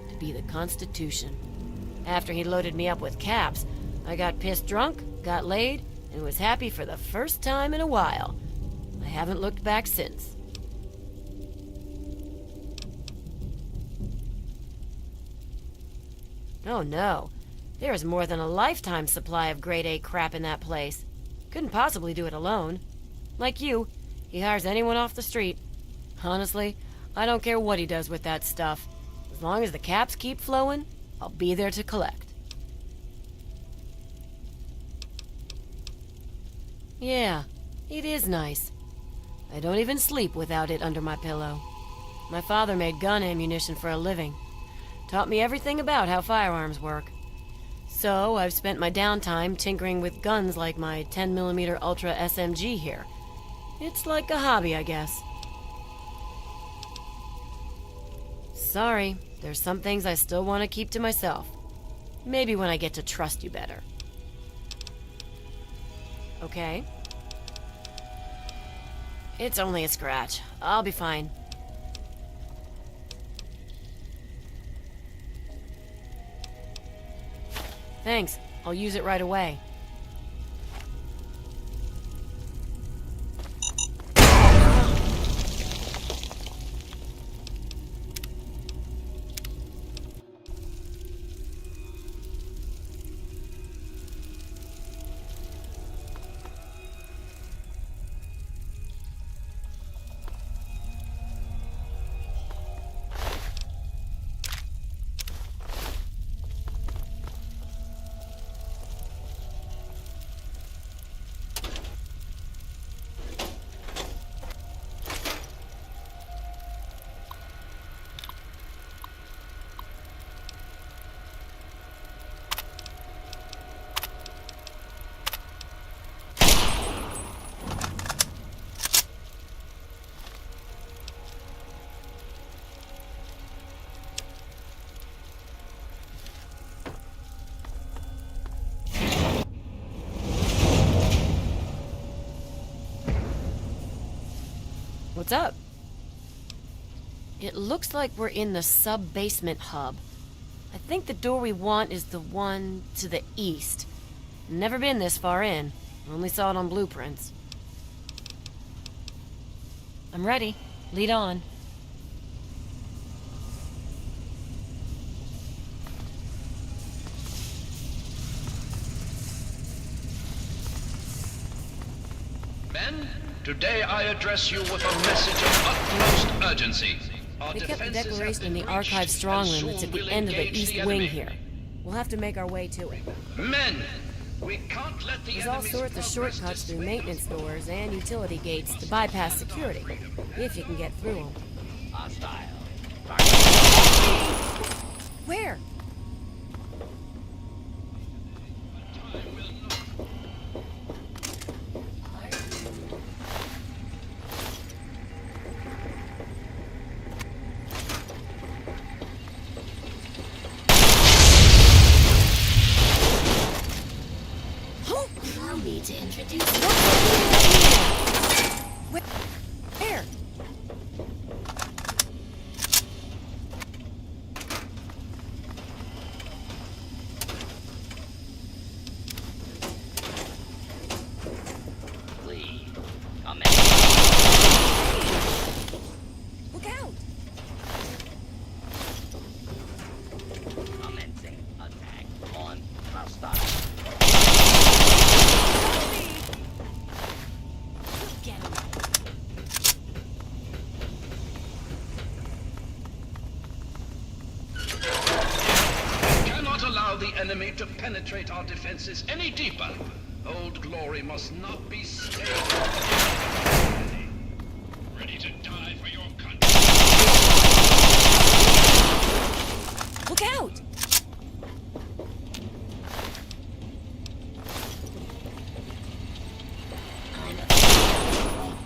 Speaker 4: to be the Constitution. After he loaded me up with caps, I got pissed drunk, got laid, and was happy for the first time in a while. I haven't looked back since. Oh no. There is more than a lifetime supply of grade A crap in that place. Couldn't possibly do it alone. Like you, he hires anyone off the street. Honestly, I don't care what he does with that stuff. As long as the caps keep flowing, I'll be there to collect. Yeah, it is nice. I don't even sleep without it under my pillow. My father made gun ammunition for a living. Taught me everything about how firearms work. So I've spent my downtime tinkering with guns like my 10mm Ultra SMG here. It's like a hobby, I guess. Sorry, there's some things I still want to keep to myself. Maybe when I get to trust you better. Okay. It's only a scratch. I'll be fine. Thanks. I'll use it right away. What's up? It looks like we're in the sub-basement hub. I think the door we want is the one to the east. Never been this far in. Only saw it on blueprints. I'm ready. Lead on.
Speaker 13: Men, today I address you with a message of utmost urgency. Our
Speaker 4: They kept the
Speaker 13: defenses have
Speaker 4: Declaration in
Speaker 13: been
Speaker 4: the Archive
Speaker 13: breached,
Speaker 4: strong
Speaker 13: and
Speaker 4: room
Speaker 13: soon
Speaker 4: that's at the
Speaker 13: we'll
Speaker 4: end of the
Speaker 13: engage
Speaker 4: east
Speaker 13: enemy.
Speaker 4: wing here. We'll have to make our way to it.
Speaker 13: Men, we can't let the
Speaker 4: There's all
Speaker 13: enemy's
Speaker 4: sorts of
Speaker 13: progress
Speaker 4: shortcuts through
Speaker 13: dissuade
Speaker 4: maintenance doors and utility gates to bypass security, if you can get through them.
Speaker 3: Hostile.
Speaker 4: Where?
Speaker 12: Allow me to introduce
Speaker 4: Where?
Speaker 3: Flee.
Speaker 4: Look out!
Speaker 3: Commencing attack on hostile.
Speaker 4: Get him.
Speaker 13: Cannot allow the enemy to penetrate our defenses any deeper. Old Glory must not be stained.
Speaker 11: Ready to die for your country.
Speaker 4: Look out!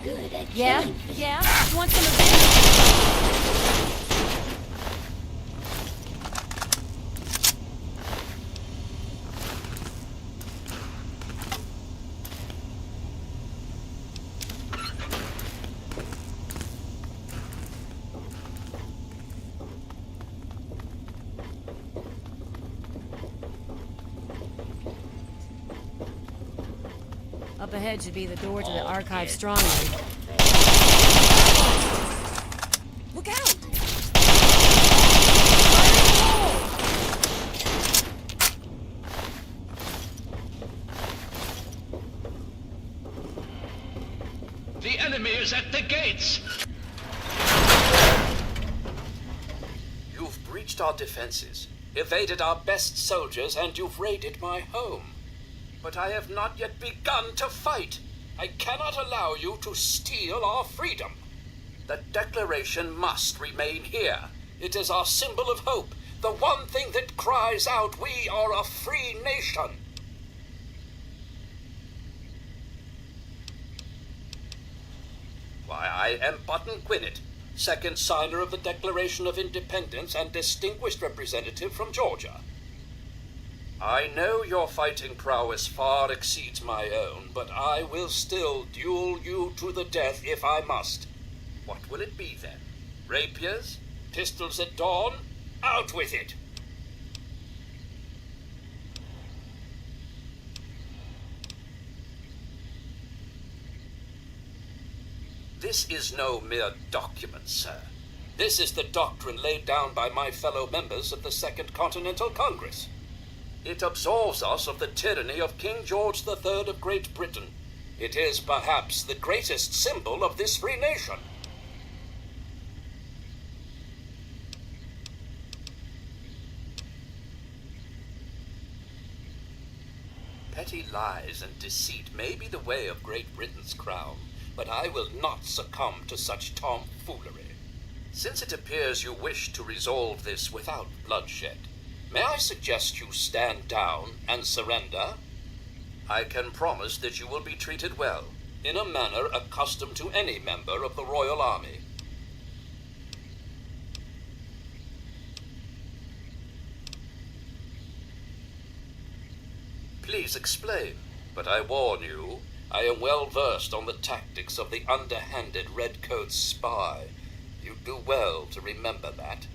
Speaker 12: good at
Speaker 4: Yeah?
Speaker 12: killing.
Speaker 4: Yeah? You want some of this? Up ahead should be the door to the archive strong room. Look out!
Speaker 13: The enemy is at the gates!
Speaker 15: You've breached our defenses, evaded our best soldiers, and you've raided my home. But I have not yet begun to fight. I cannot allow you to steal our freedom. The Declaration must remain here. It is our symbol of hope, the one thing that cries out, we are a free nation. Why, I am Button Quinnet, second signer of the Declaration of Independence and distinguished representative from Georgia. I know your fighting prowess far exceeds my own, but I will still duel you to the death if I must. What will it be then? Rapiers? Pistols at dawn? Out with it! This is no mere document, sir. This is the doctrine laid down by my fellow members of the Second Continental Congress. It absolves us of the tyranny of King George III of Great Britain. It is perhaps the greatest symbol of this free nation. Petty lies and deceit may be the way of Great Britain's crown, but I will not succumb to such tomfoolery. Since it appears you wish to resolve this without bloodshed, may I suggest you stand down and surrender? I can promise that you will be treated well, in a manner accustomed to any member of the Royal Army. Please explain, but I warn you, I am well versed on the tactics of the underhanded Redcoat spy. You do well to remember that.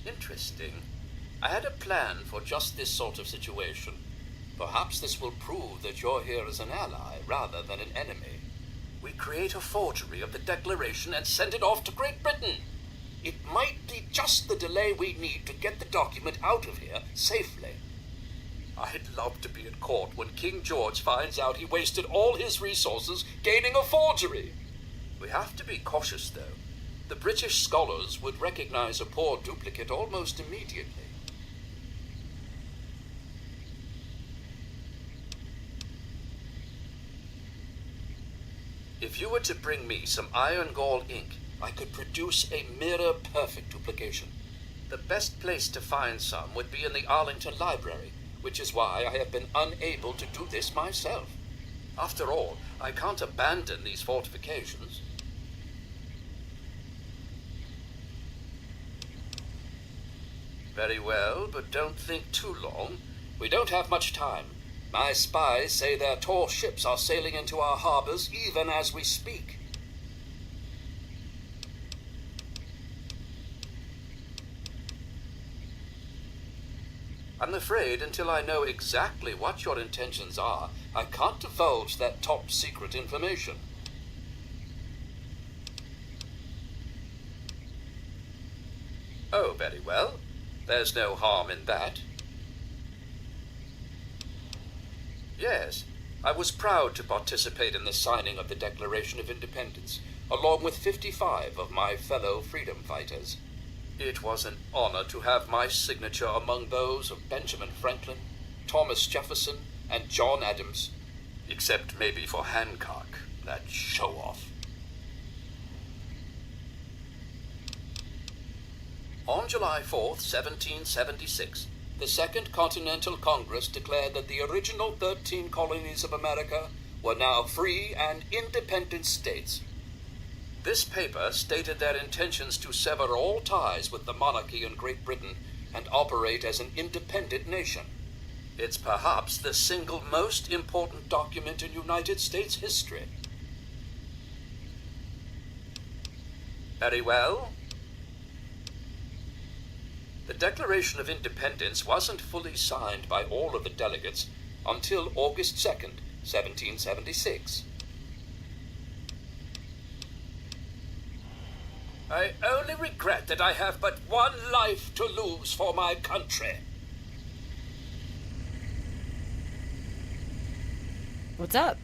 Speaker 15: Interesting. I had a plan for just this sort of situation. Perhaps this will prove that you're here as an ally rather than an enemy. We create a forgery of the Declaration and send it off to Great Britain. It might be just the delay we need to get the document out of here safely. I'd love to be at court when King George finds out he wasted all his resources gaining a forgery. We have to be cautious, though. The British scholars would recognize a poor duplicate almost immediately. If you were to bring me some iron gall ink, I could produce a mirror-perfect duplication. The best place to find some would be in the Arlington Library, which is why I have been unable to do this myself. After all, I can't abandon these fortifications. Very well, but don't think too long. We don't have much time. My spies say their Tor ships are sailing into our harbors even as we speak. I'm afraid until I know exactly what your intentions are, I can't divulge that top secret information. Oh, very well. There's no harm in that. Yes, I was proud to participate in the signing of the Declaration of Independence, along with 55 of my fellow freedom fighters. It was an honor to have my signature among those of Benjamin Franklin, Thomas Jefferson, and John Adams, except maybe for Hancock, that show-off. On July 4th, 1776, the Second Continental Congress declared that the original 13 colonies of America were now free and independent states. This paper stated their intentions to sever all ties with the monarchy in Great Britain and operate as an independent nation. It's perhaps the single most important document in United States history. Very well. The Declaration of Independence wasn't fully signed by all of the delegates until August 2nd, 1776. I only regret that I have but one life to lose for my country.
Speaker 4: What's up?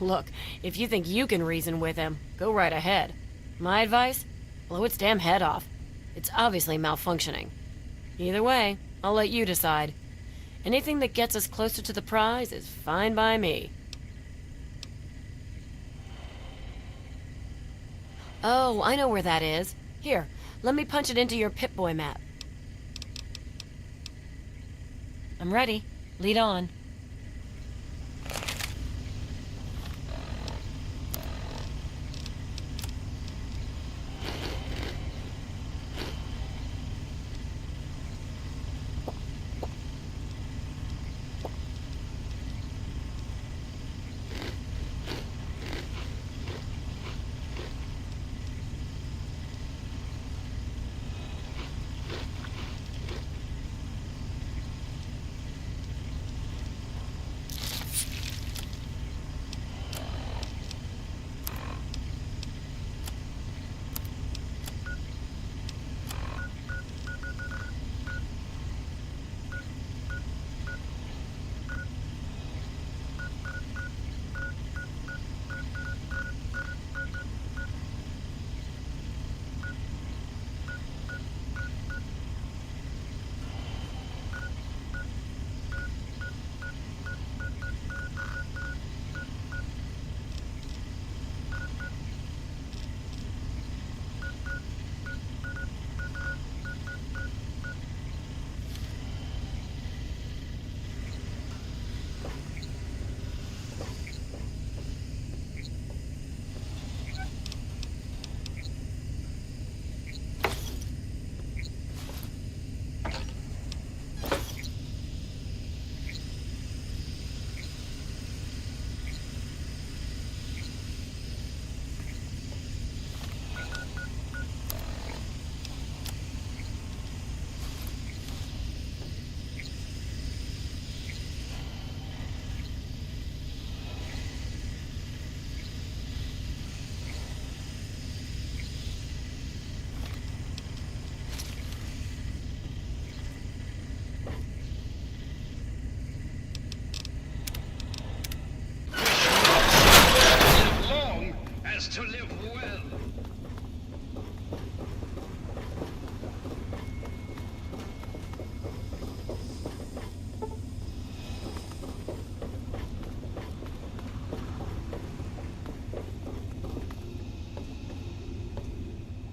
Speaker 4: Look, if you think you can reason with him, go right ahead. My advice? Blow its damn head off. It's obviously malfunctioning. Either way, I'll let you decide. Anything that gets us closer to the prize is fine by me. Oh, I know where that is. Here, let me punch it into your Pip-Boy map. I'm ready. Lead on.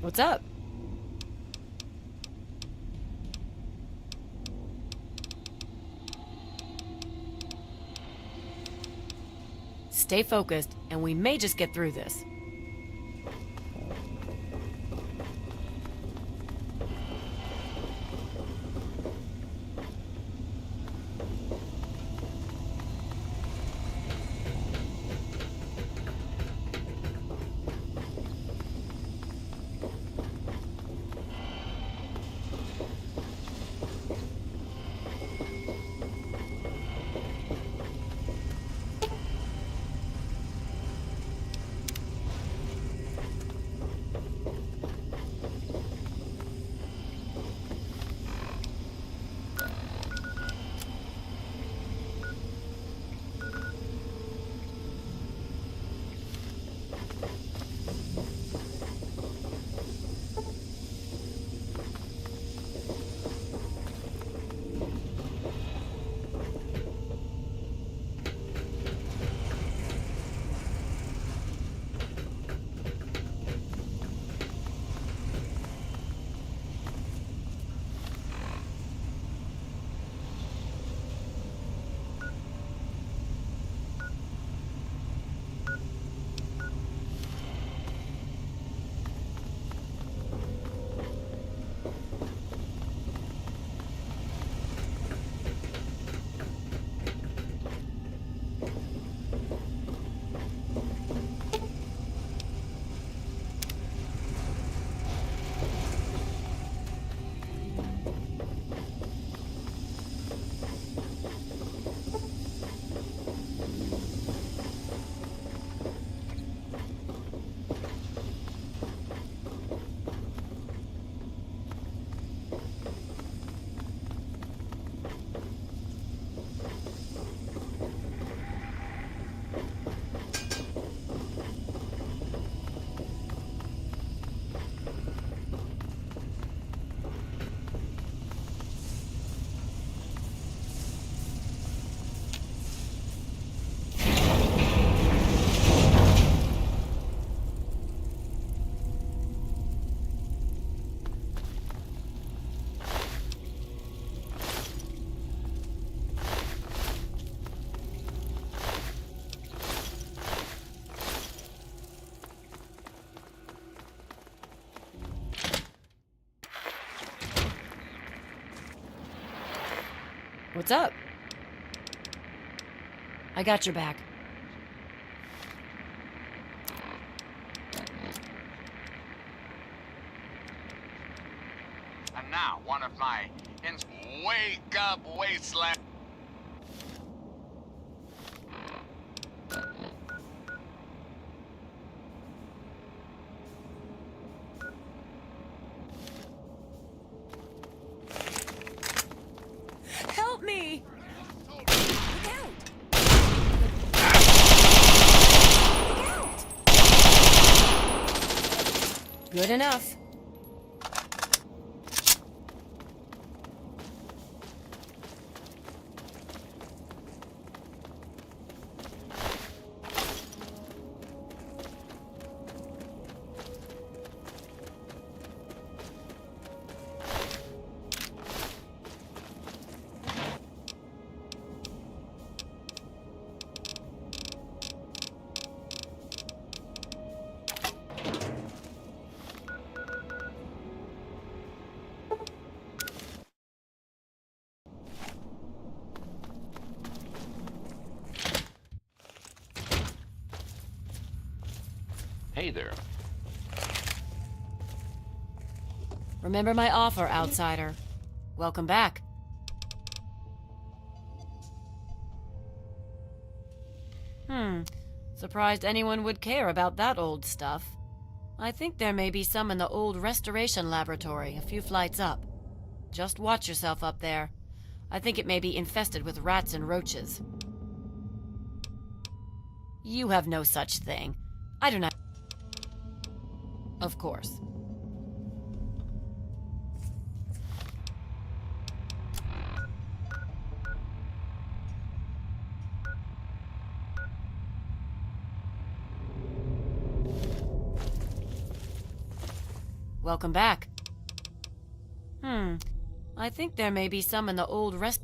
Speaker 4: What's up? Stay focused, and we may just get through this. What's up? I got your back.
Speaker 2: And now, one of my... Wake up, wasteland!
Speaker 10: Help me!
Speaker 4: Good enough.
Speaker 13: Hey there.
Speaker 4: Remember my offer, outsider. Welcome back. Surprised anyone would care about that old stuff. I think there may be some in the old restoration laboratory, a few flights up. Just watch yourself up there. I think it may be infested with rats and roaches. You have no such thing. I do not... Of course. Welcome back. I think there may be some in the old rest...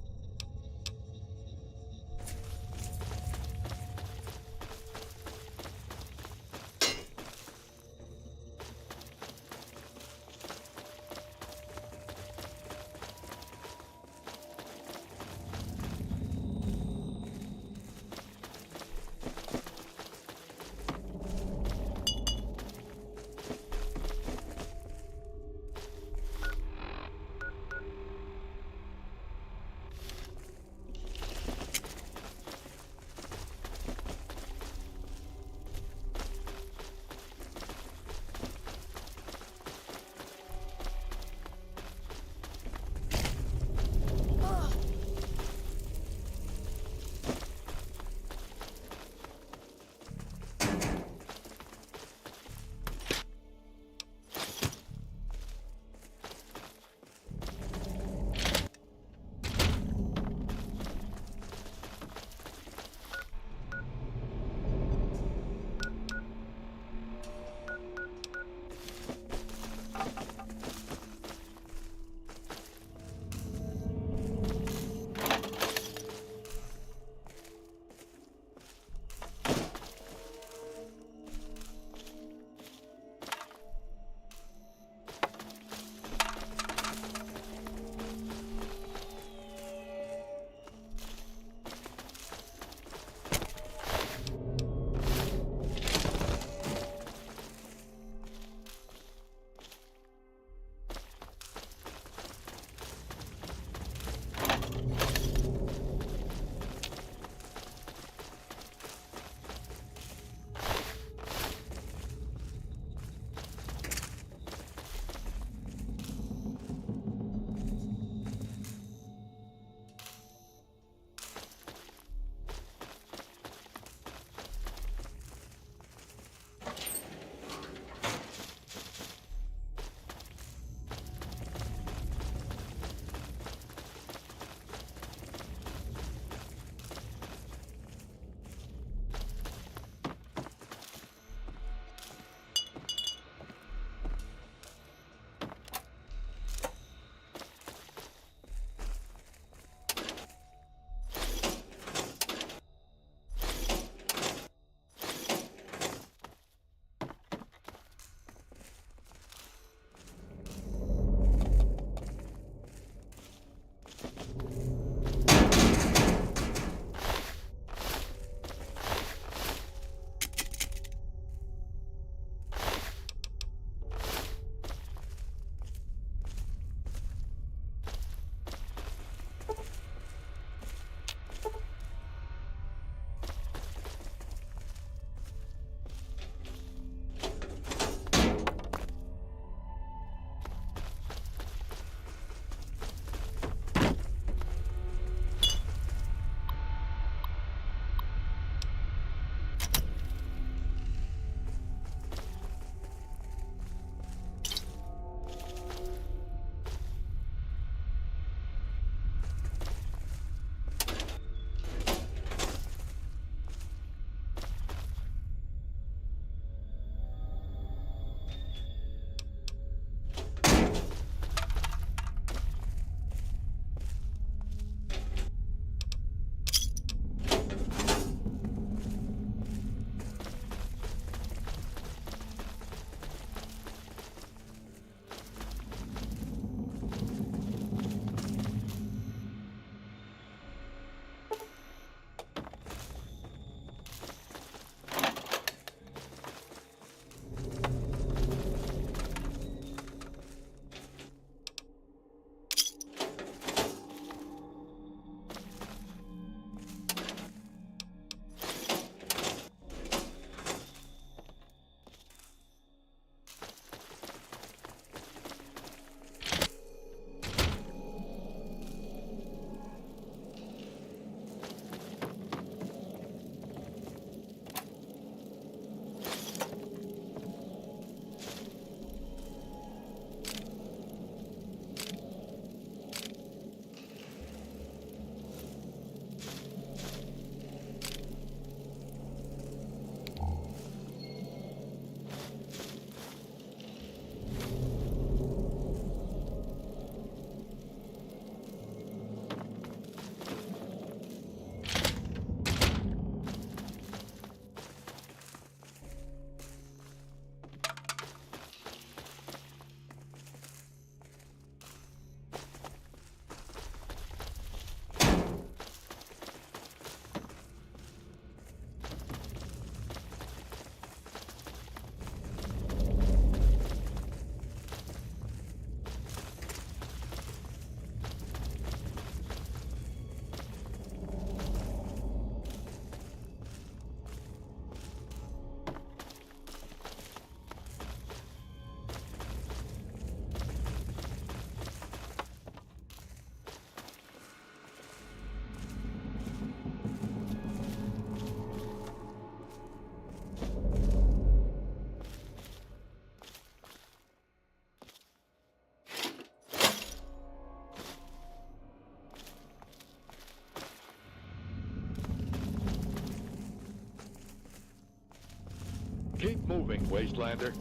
Speaker 11: Keep moving, Wastelander.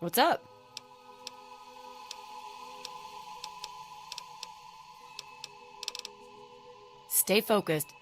Speaker 4: What's up? Stay focused.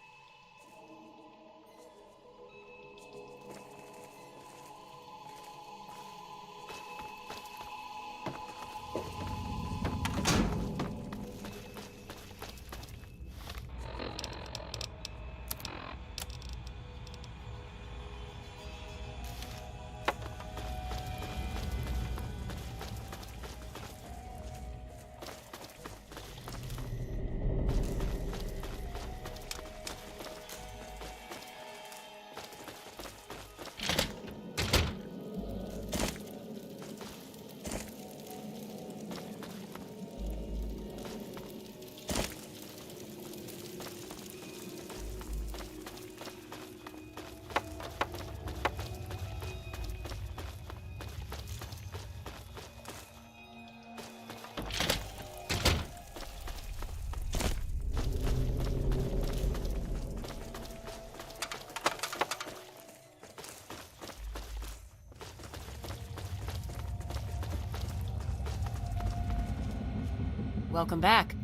Speaker 4: Welcome back.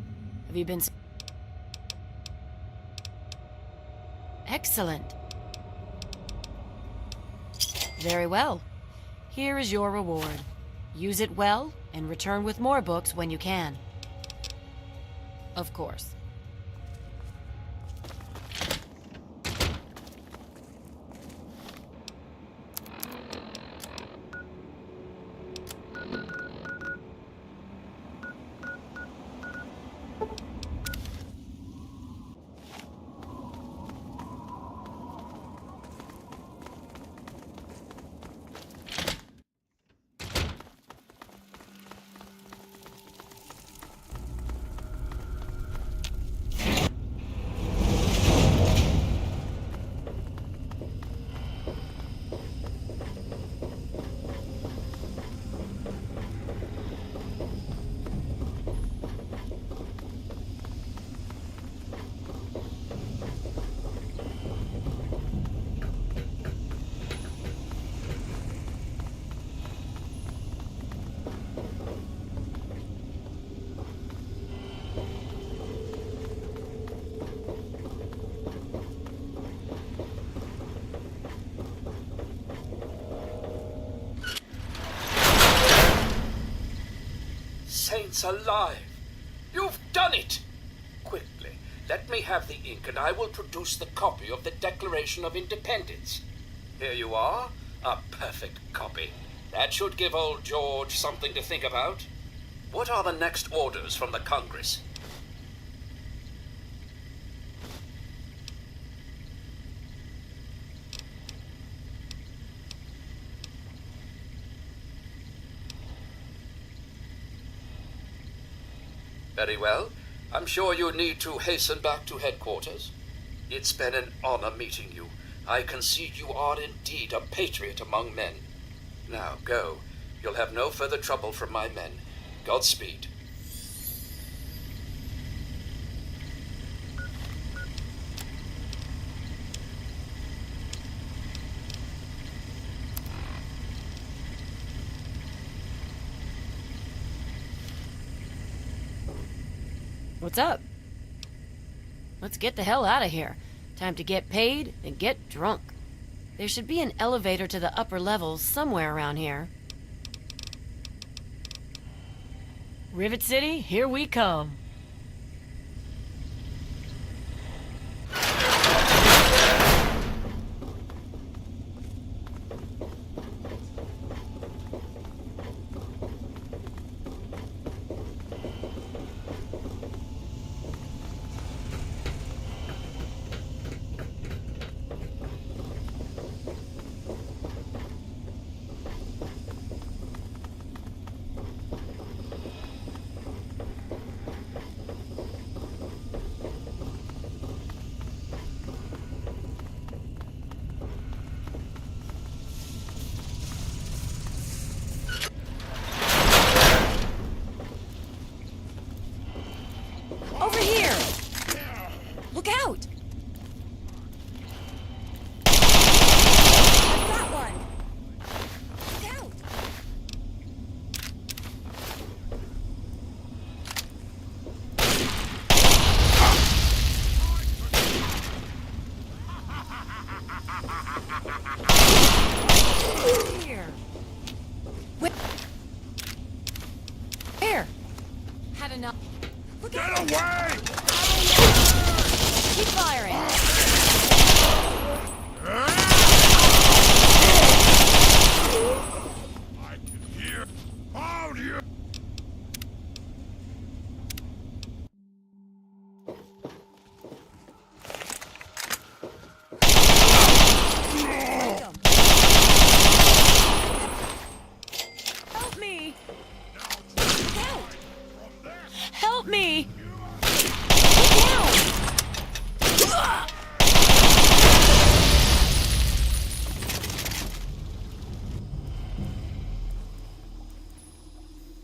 Speaker 4: Have you been... Excellent. Very well. Here is your reward. Use it well, and return with more books when you can. Of course.
Speaker 15: Saints alive! You've done it! Quickly, let me have the ink and I will produce the copy of the Declaration of Independence. Here you are, a perfect copy. That should give old George something to think about. What are the next orders from the Congress? Very well. I'm sure you need to hasten back to headquarters. It's been an honor meeting you. I concede you are indeed a patriot among men. Now go. You'll have no further trouble from my men. Godspeed.
Speaker 4: What's up? Let's get the hell out of here. Time to get paid and get drunk. There should be an elevator to the upper levels somewhere around here. Rivet City, here we come.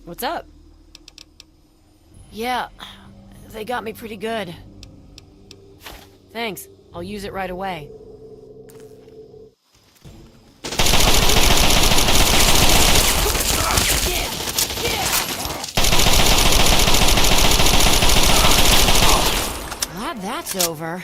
Speaker 4: What's up? Yeah, they got me pretty good. Thanks. I'll use it right away. Glad that's over.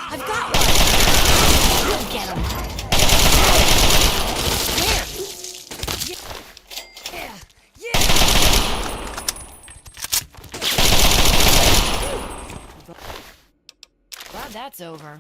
Speaker 4: I've got one! You'll get him! Where? Yeah! Glad that's over.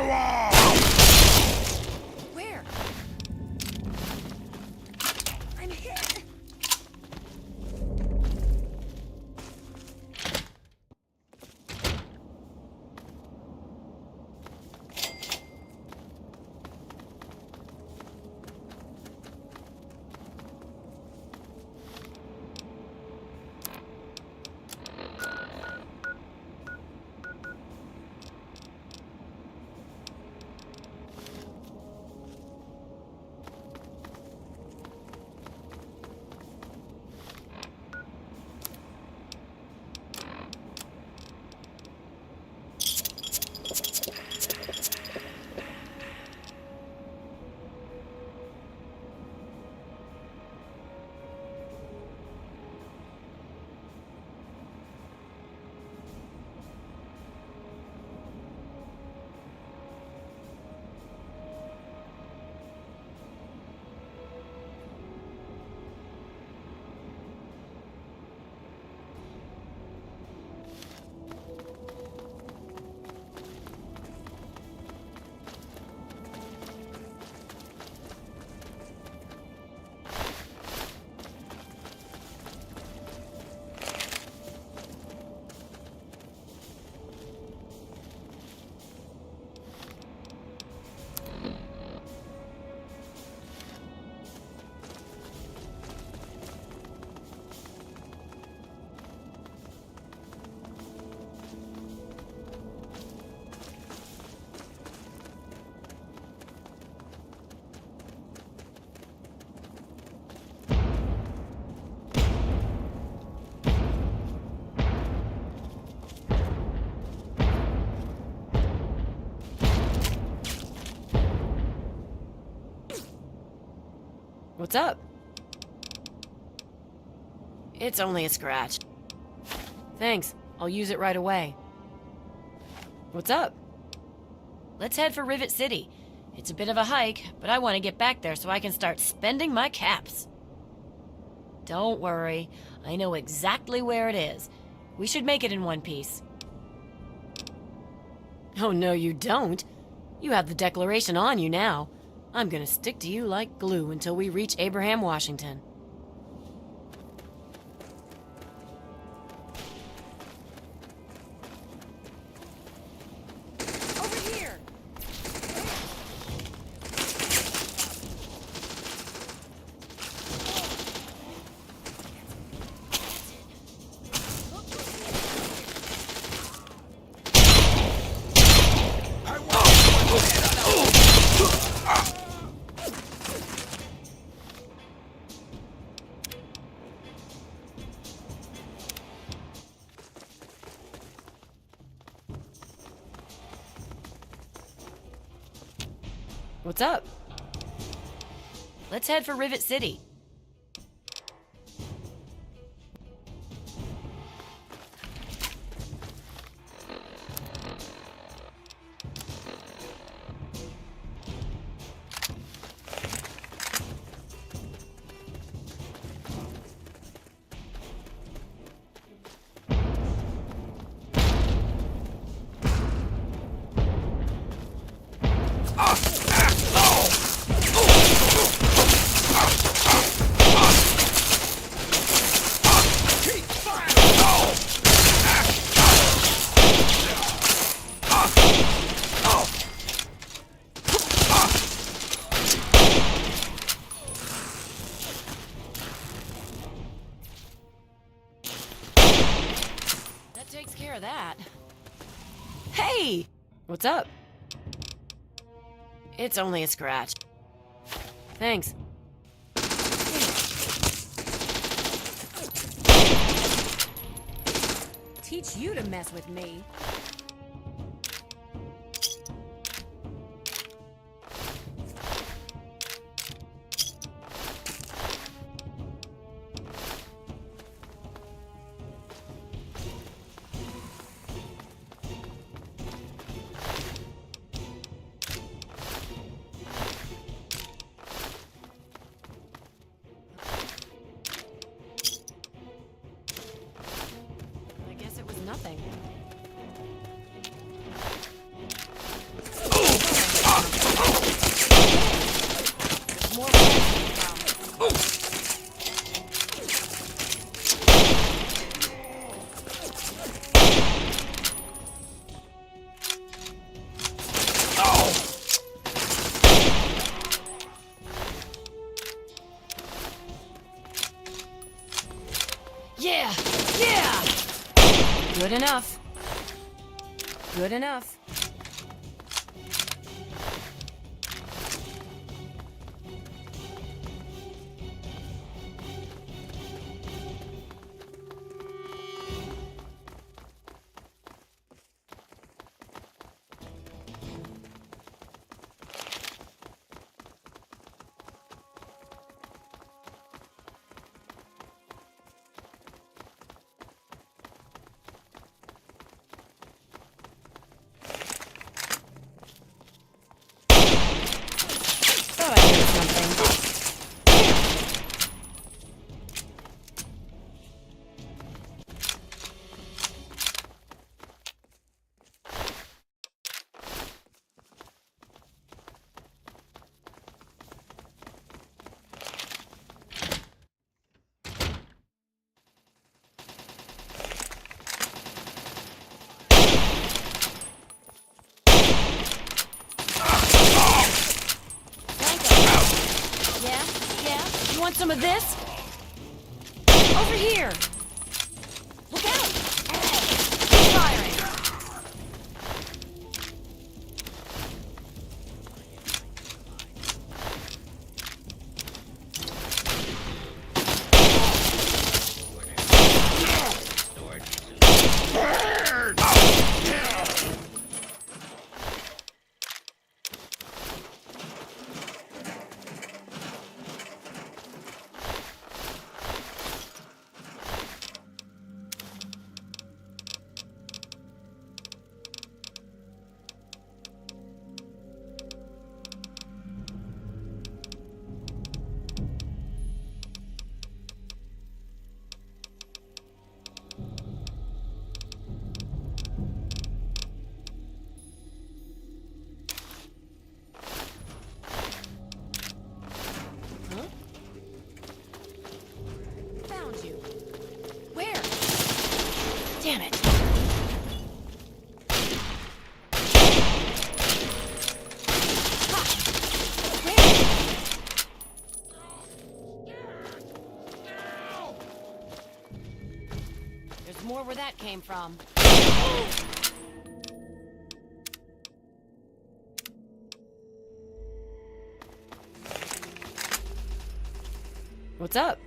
Speaker 11: you are!
Speaker 4: Where? I'm hit. What's up? It's only a scratch. Thanks. I'll use it right away. What's up? Let's head for Rivet City. It's a bit of a hike, but I want to get back there so I can start spending my caps. Don't worry. I know exactly where it is. We should make it in one piece. Oh, no, you don't. You have the Declaration on you now. I'm gonna stick to you like glue until we reach Abraham, Washington. Over here! What's up? Let's head for Rivet City. Takes care of that. Hey! What's up? It's only a scratch. Thanks. Teach you to mess with me. Nothing. enough. Good enough. Thought I heard something. Yeah? Yeah? You want some of this? Over here! Look out! Keep firing! Found you. Where? Damn it. Ha! Where? There's more where that came from. What's up?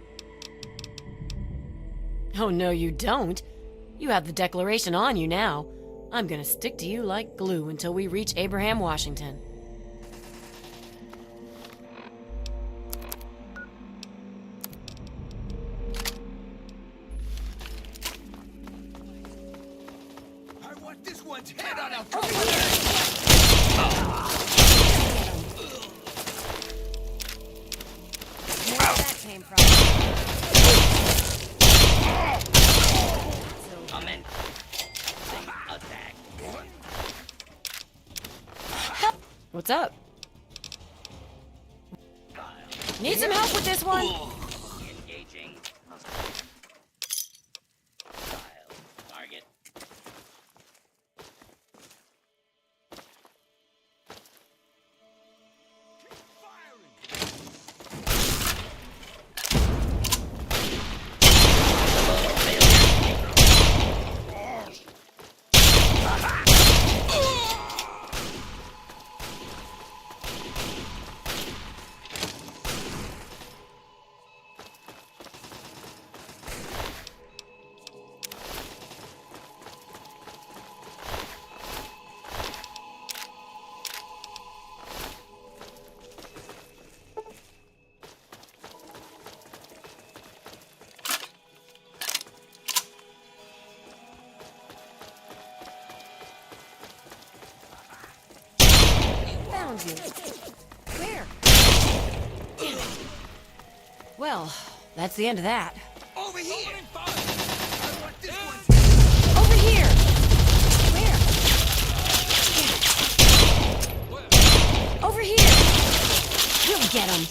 Speaker 4: Oh, no, you don't. You have the Declaration on you now. I'm gonna stick to you like glue until we reach Abraham, Washington.
Speaker 2: I want this one's head on a
Speaker 4: Where that came from.
Speaker 3: Come in. Attack.
Speaker 4: What's up? Need some help with this one?
Speaker 3: Engaging. Style. Target.
Speaker 4: Found you. Where? Damn it. Well, that's the end of that.
Speaker 2: Over here!
Speaker 4: Over here! Where? Over here! We'll get him.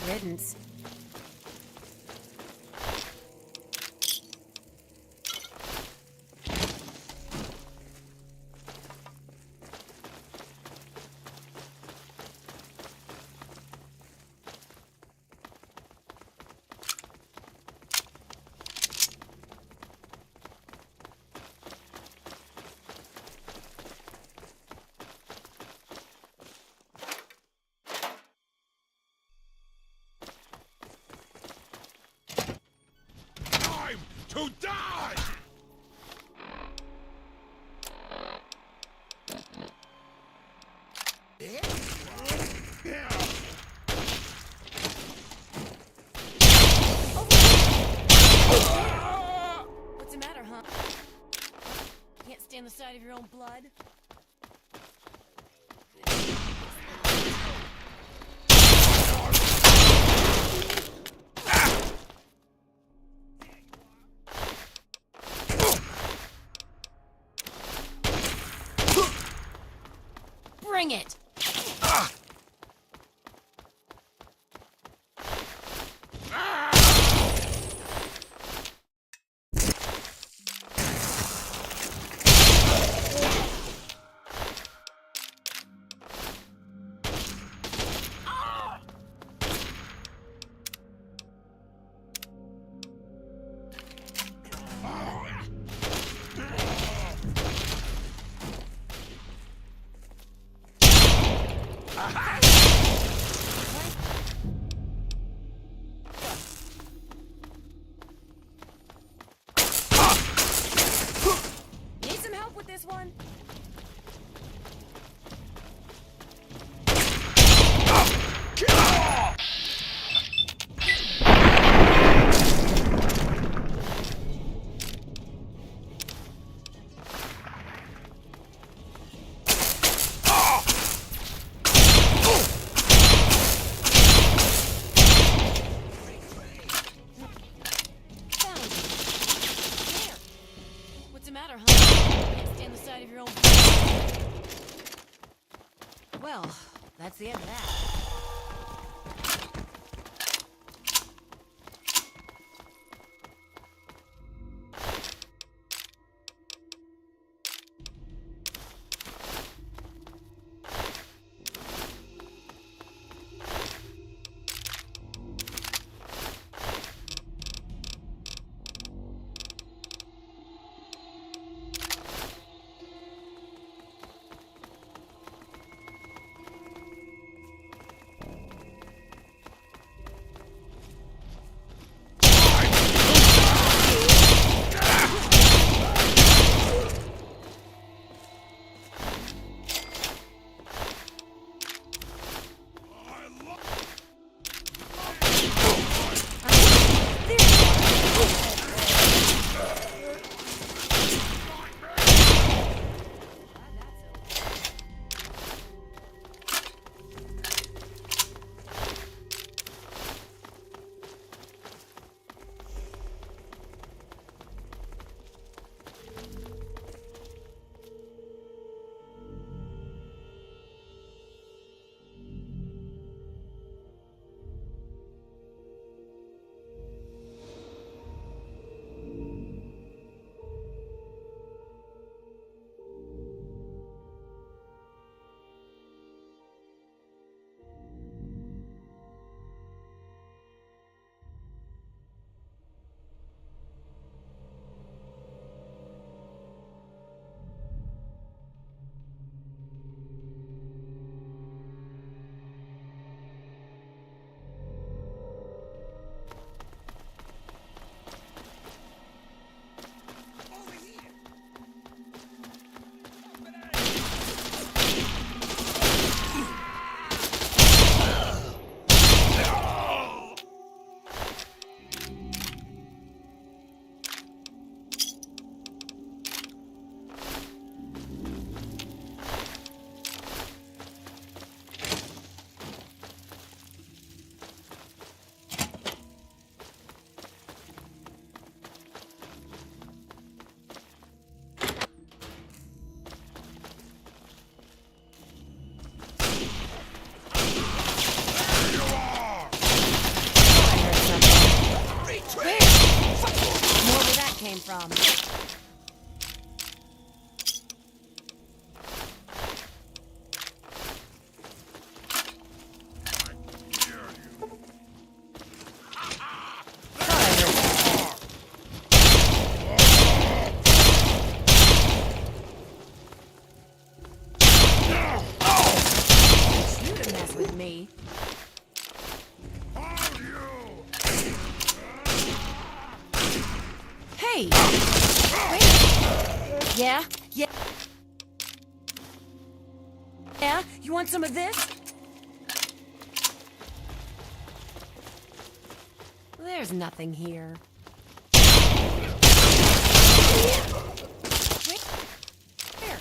Speaker 4: riddance.
Speaker 11: Time to die!
Speaker 4: What's the matter, huh? Can't stand the sight of your own blood? Bring it! Need some help with this one? Found you. There. What's the matter, huh? Can't stand the sight of your own blood. Well, that's the end of that. came from.
Speaker 10: You to mess with me.
Speaker 4: Hey! Wait! Yeah? Yeah? Yeah? You want some of this? There's nothing here. Wait. Here.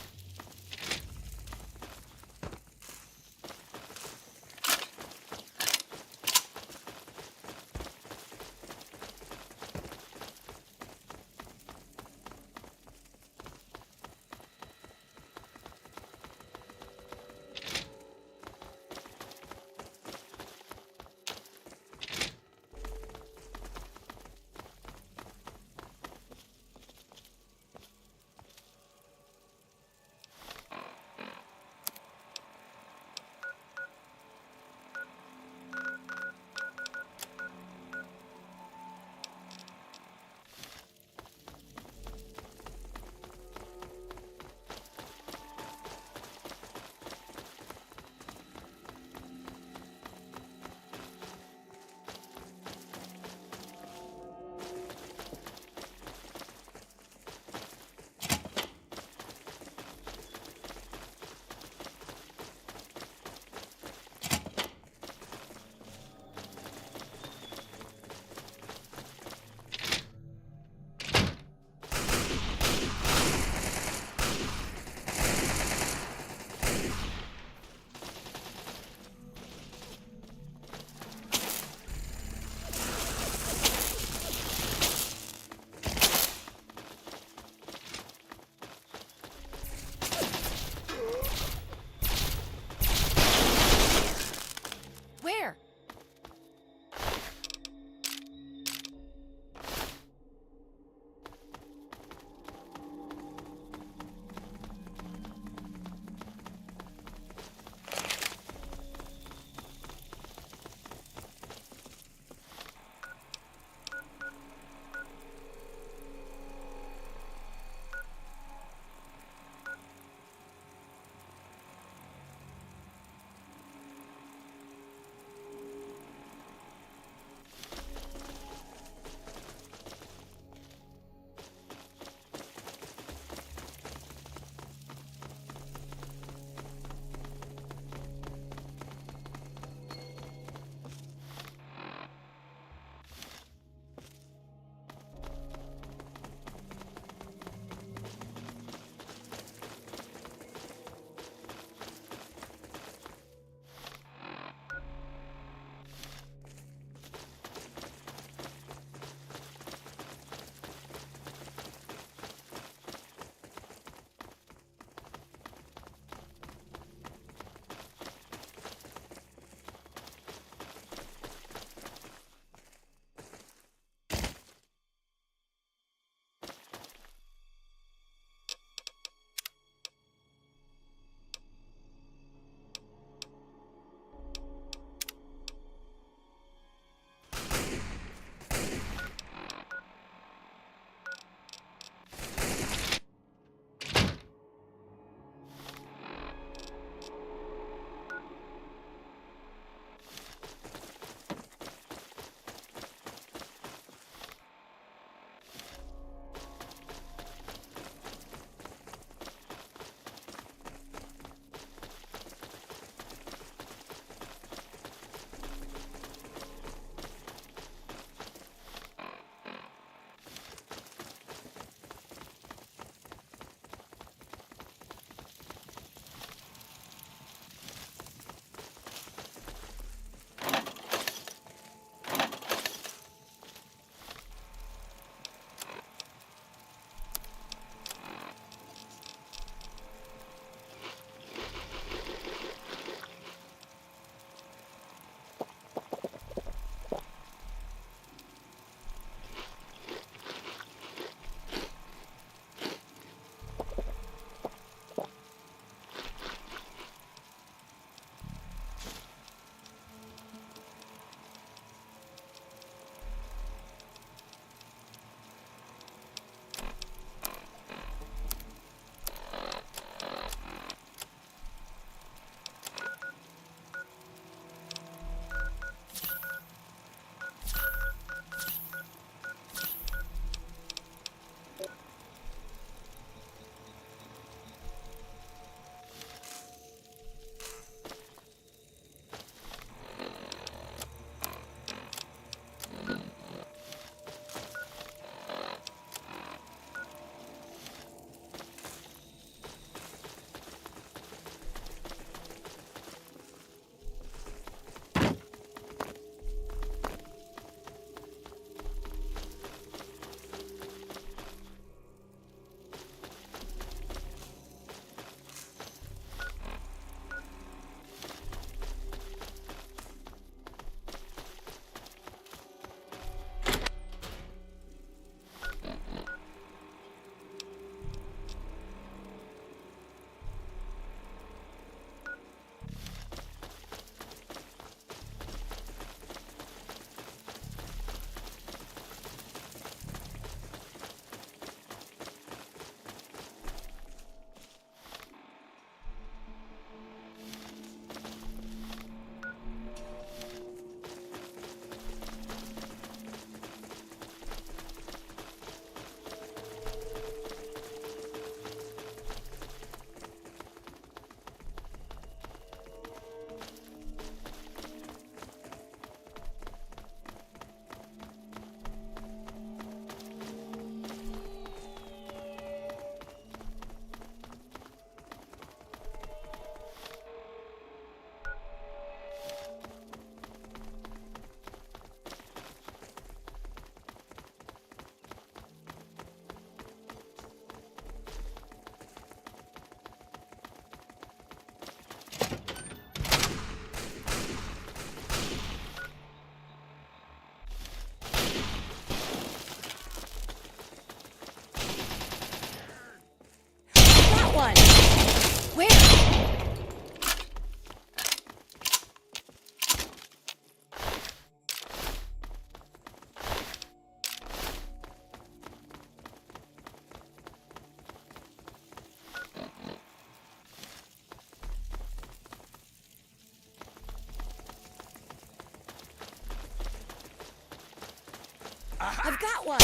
Speaker 4: I've got one!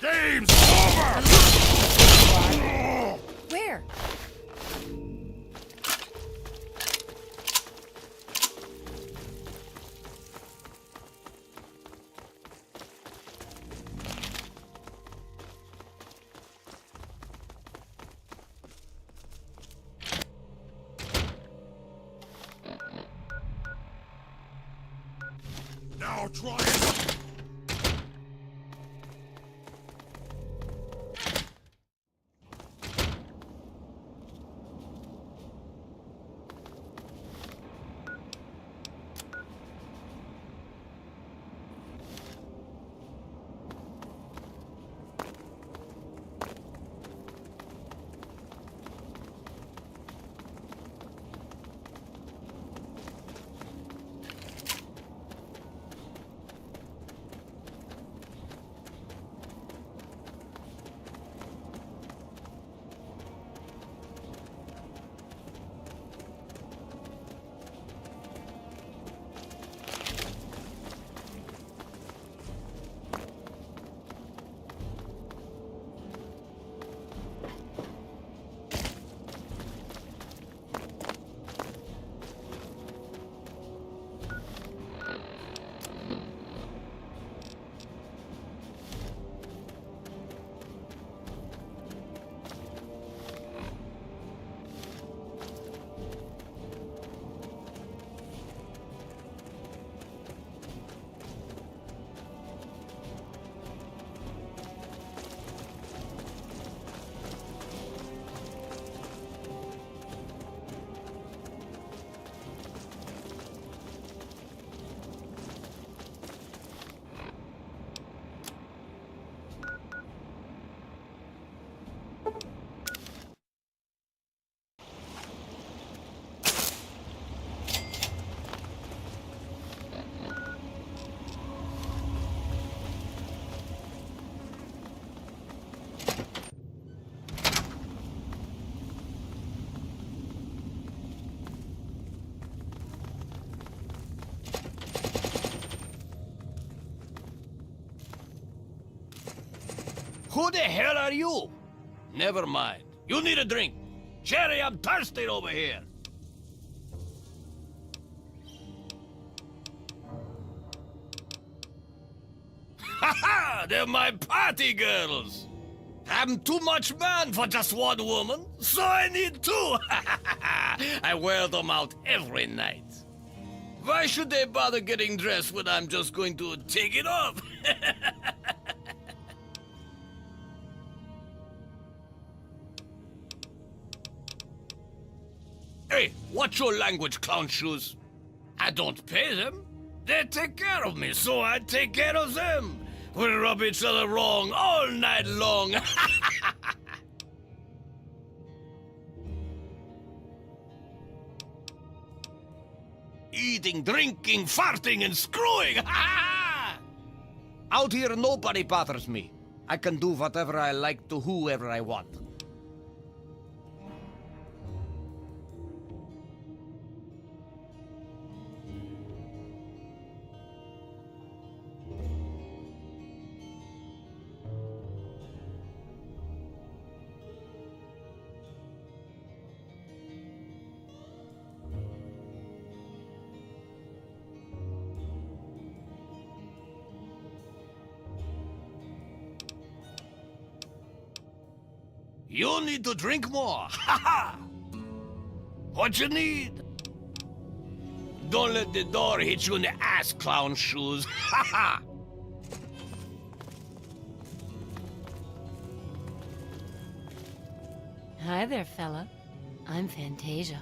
Speaker 11: Game's over!
Speaker 4: Where?
Speaker 11: Now try it!
Speaker 14: Who the hell are you? Never mind. You need a drink. Jerry, I'm thirsty over here. Ha ha! They're my party girls. I'm too much man for just one woman, so I need two. I wear them out every night. Why should they bother getting dressed when I'm just going to take it off? Hey, watch your language, clown shoes. I don't pay them. They take care of me, so I take care of them. We rub each other wrong all night long. Eating, drinking, farting, and screwing. Out here, nobody bothers me. I can do whatever I like to whoever I want. You need to drink more. Ha ha! What you need? Don't let the door hit you in the ass, clown shoes. Ha ha!
Speaker 4: Hi there, fella. I'm Fantasia.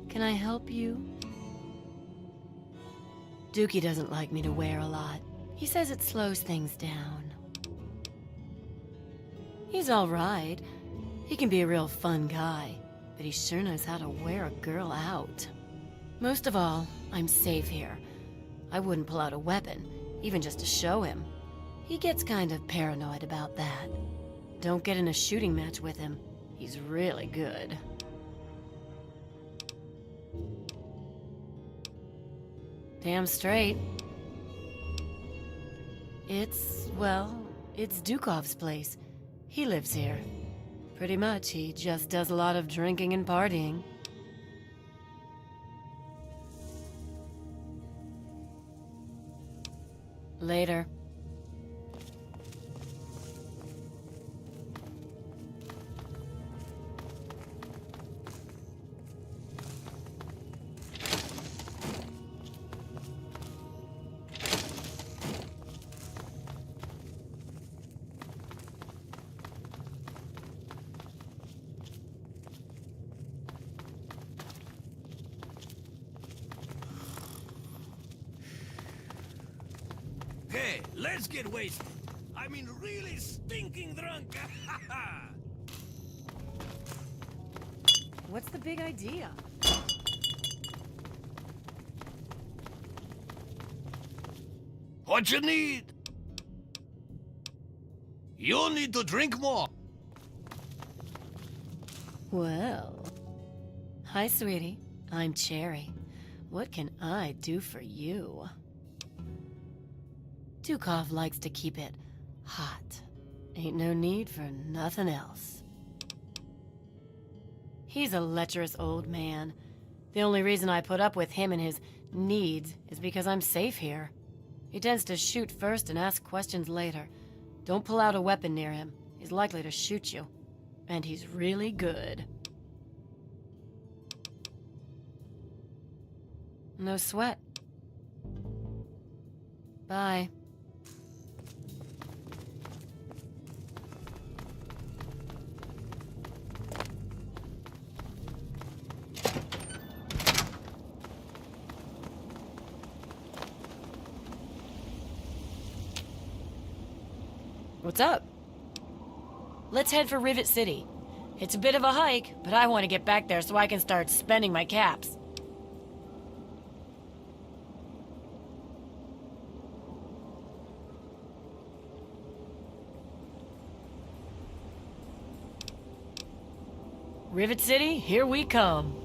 Speaker 4: Can I help you? Dookie doesn't like me to wear a lot. He says it slows things down. He's all right. He can be a real fun guy, but he sure knows how to wear a girl out. Most of all, I'm safe here. I wouldn't pull out a weapon, even just to show him. He gets kind of paranoid about that. Don't get in a shooting match with him. He's really good. Damn straight. It's Dukov's place. He lives here. Pretty much, he just does a lot of drinking and partying. Later.
Speaker 5: Hey, let's get wasted. I mean, really stinking drunk.
Speaker 4: What's the big idea?
Speaker 14: What you need? You need to drink more.
Speaker 4: Well. Hi, sweetie. I'm Cherry. What can I do for you? Dukov likes to keep it hot. Ain't no need for nothing else. He's a lecherous old man. The only reason I put up with him and his needs is because I'm safe here. He tends to shoot first and ask questions later. Don't pull out a weapon near him. He's likely to shoot you. And he's really good. No sweat. Bye. What's up? Let's head for Rivet City. It's a bit of a hike, but I want to get back there so I can start spending my caps. Rivet City, here we come.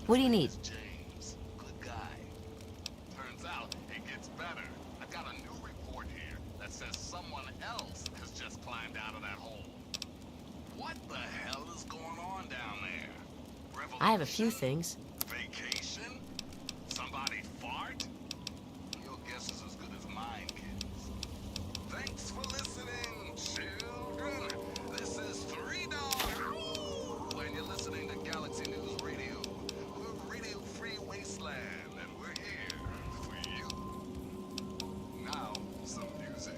Speaker 4: What do you need?
Speaker 11: James, good guy. Turns out it gets better. I've got a new report here that says someone else has just climbed out of that hole. What the hell is going on down there?
Speaker 10: I have a few things.
Speaker 11: Vacation? Somebody fart? Your guess is as good as mine, kids. Thanks for listening, children. This is Three Dog. And you're listening to Galaxy News Radio. We're Radio Free Wasteland, and we're here for you. Now, some music.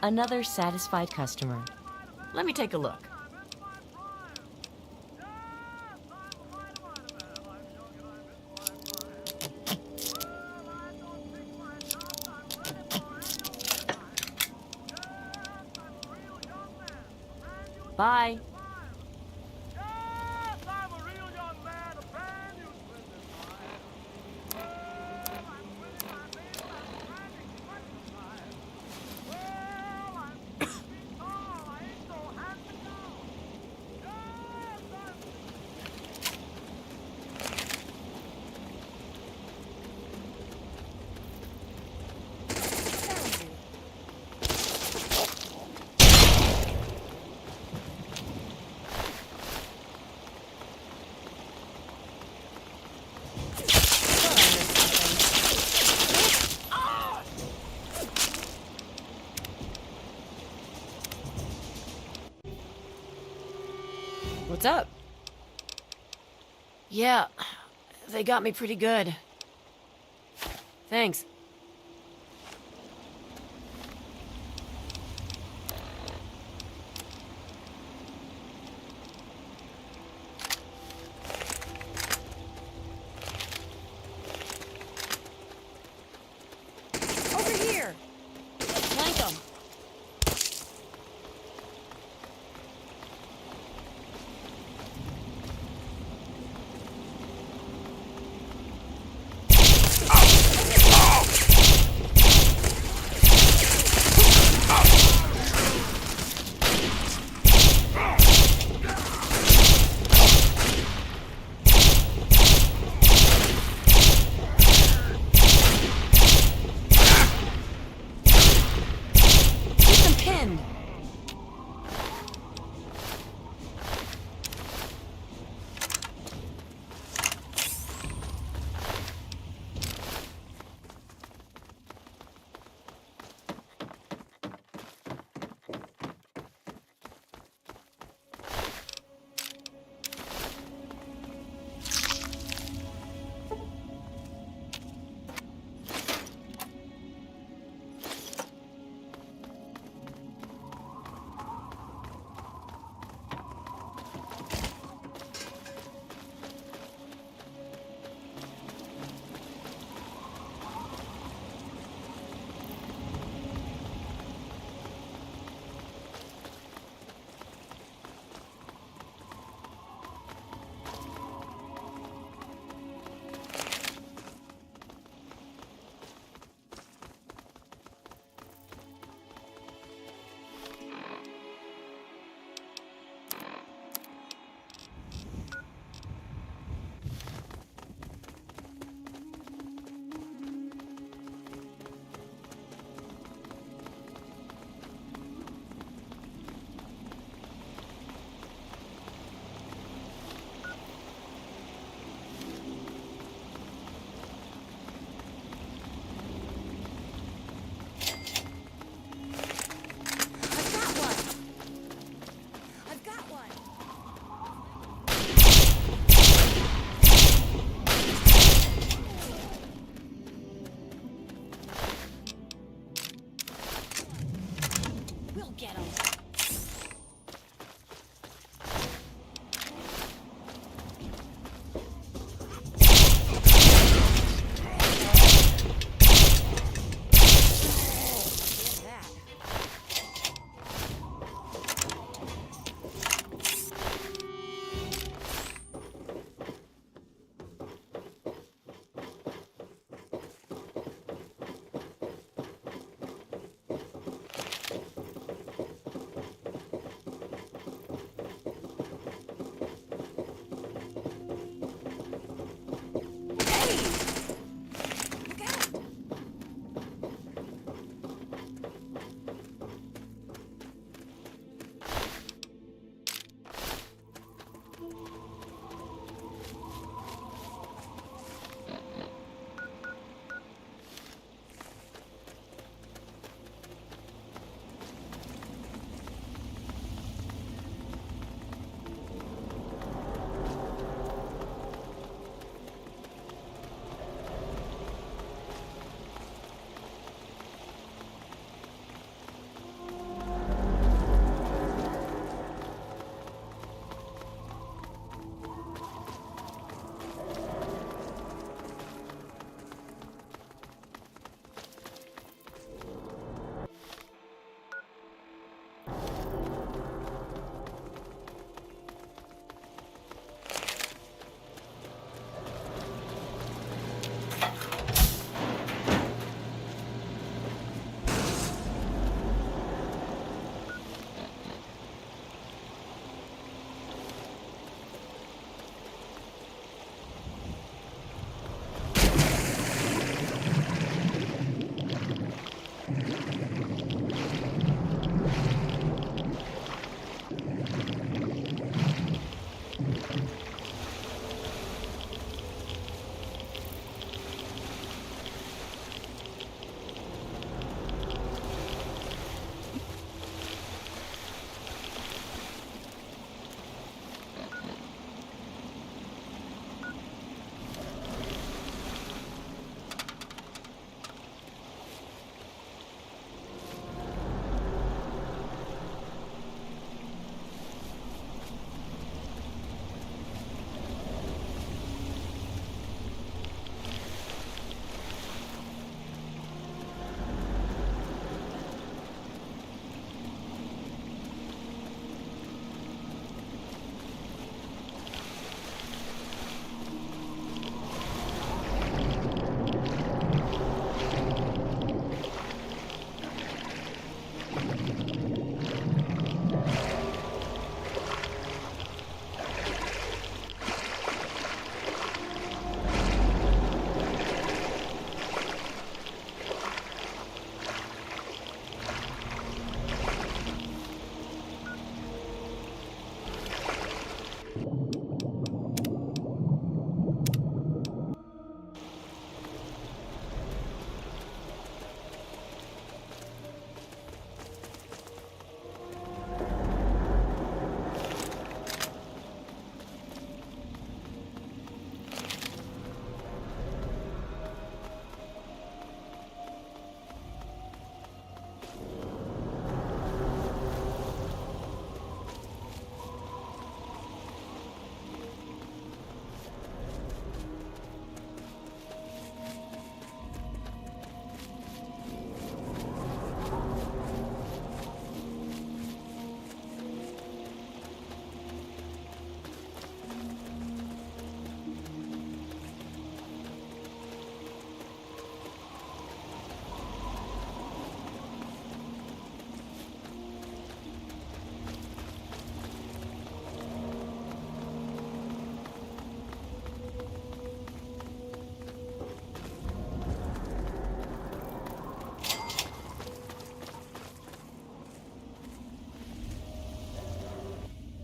Speaker 10: Another satisfied customer. Let me take a look. Bye.
Speaker 4: What's up? Yeah, they got me pretty good. Thanks. Over here! Flank 'em.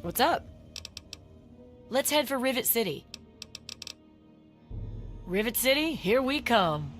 Speaker 10: What's up?
Speaker 4: Let's head for Rivet City. Rivet City, here we come.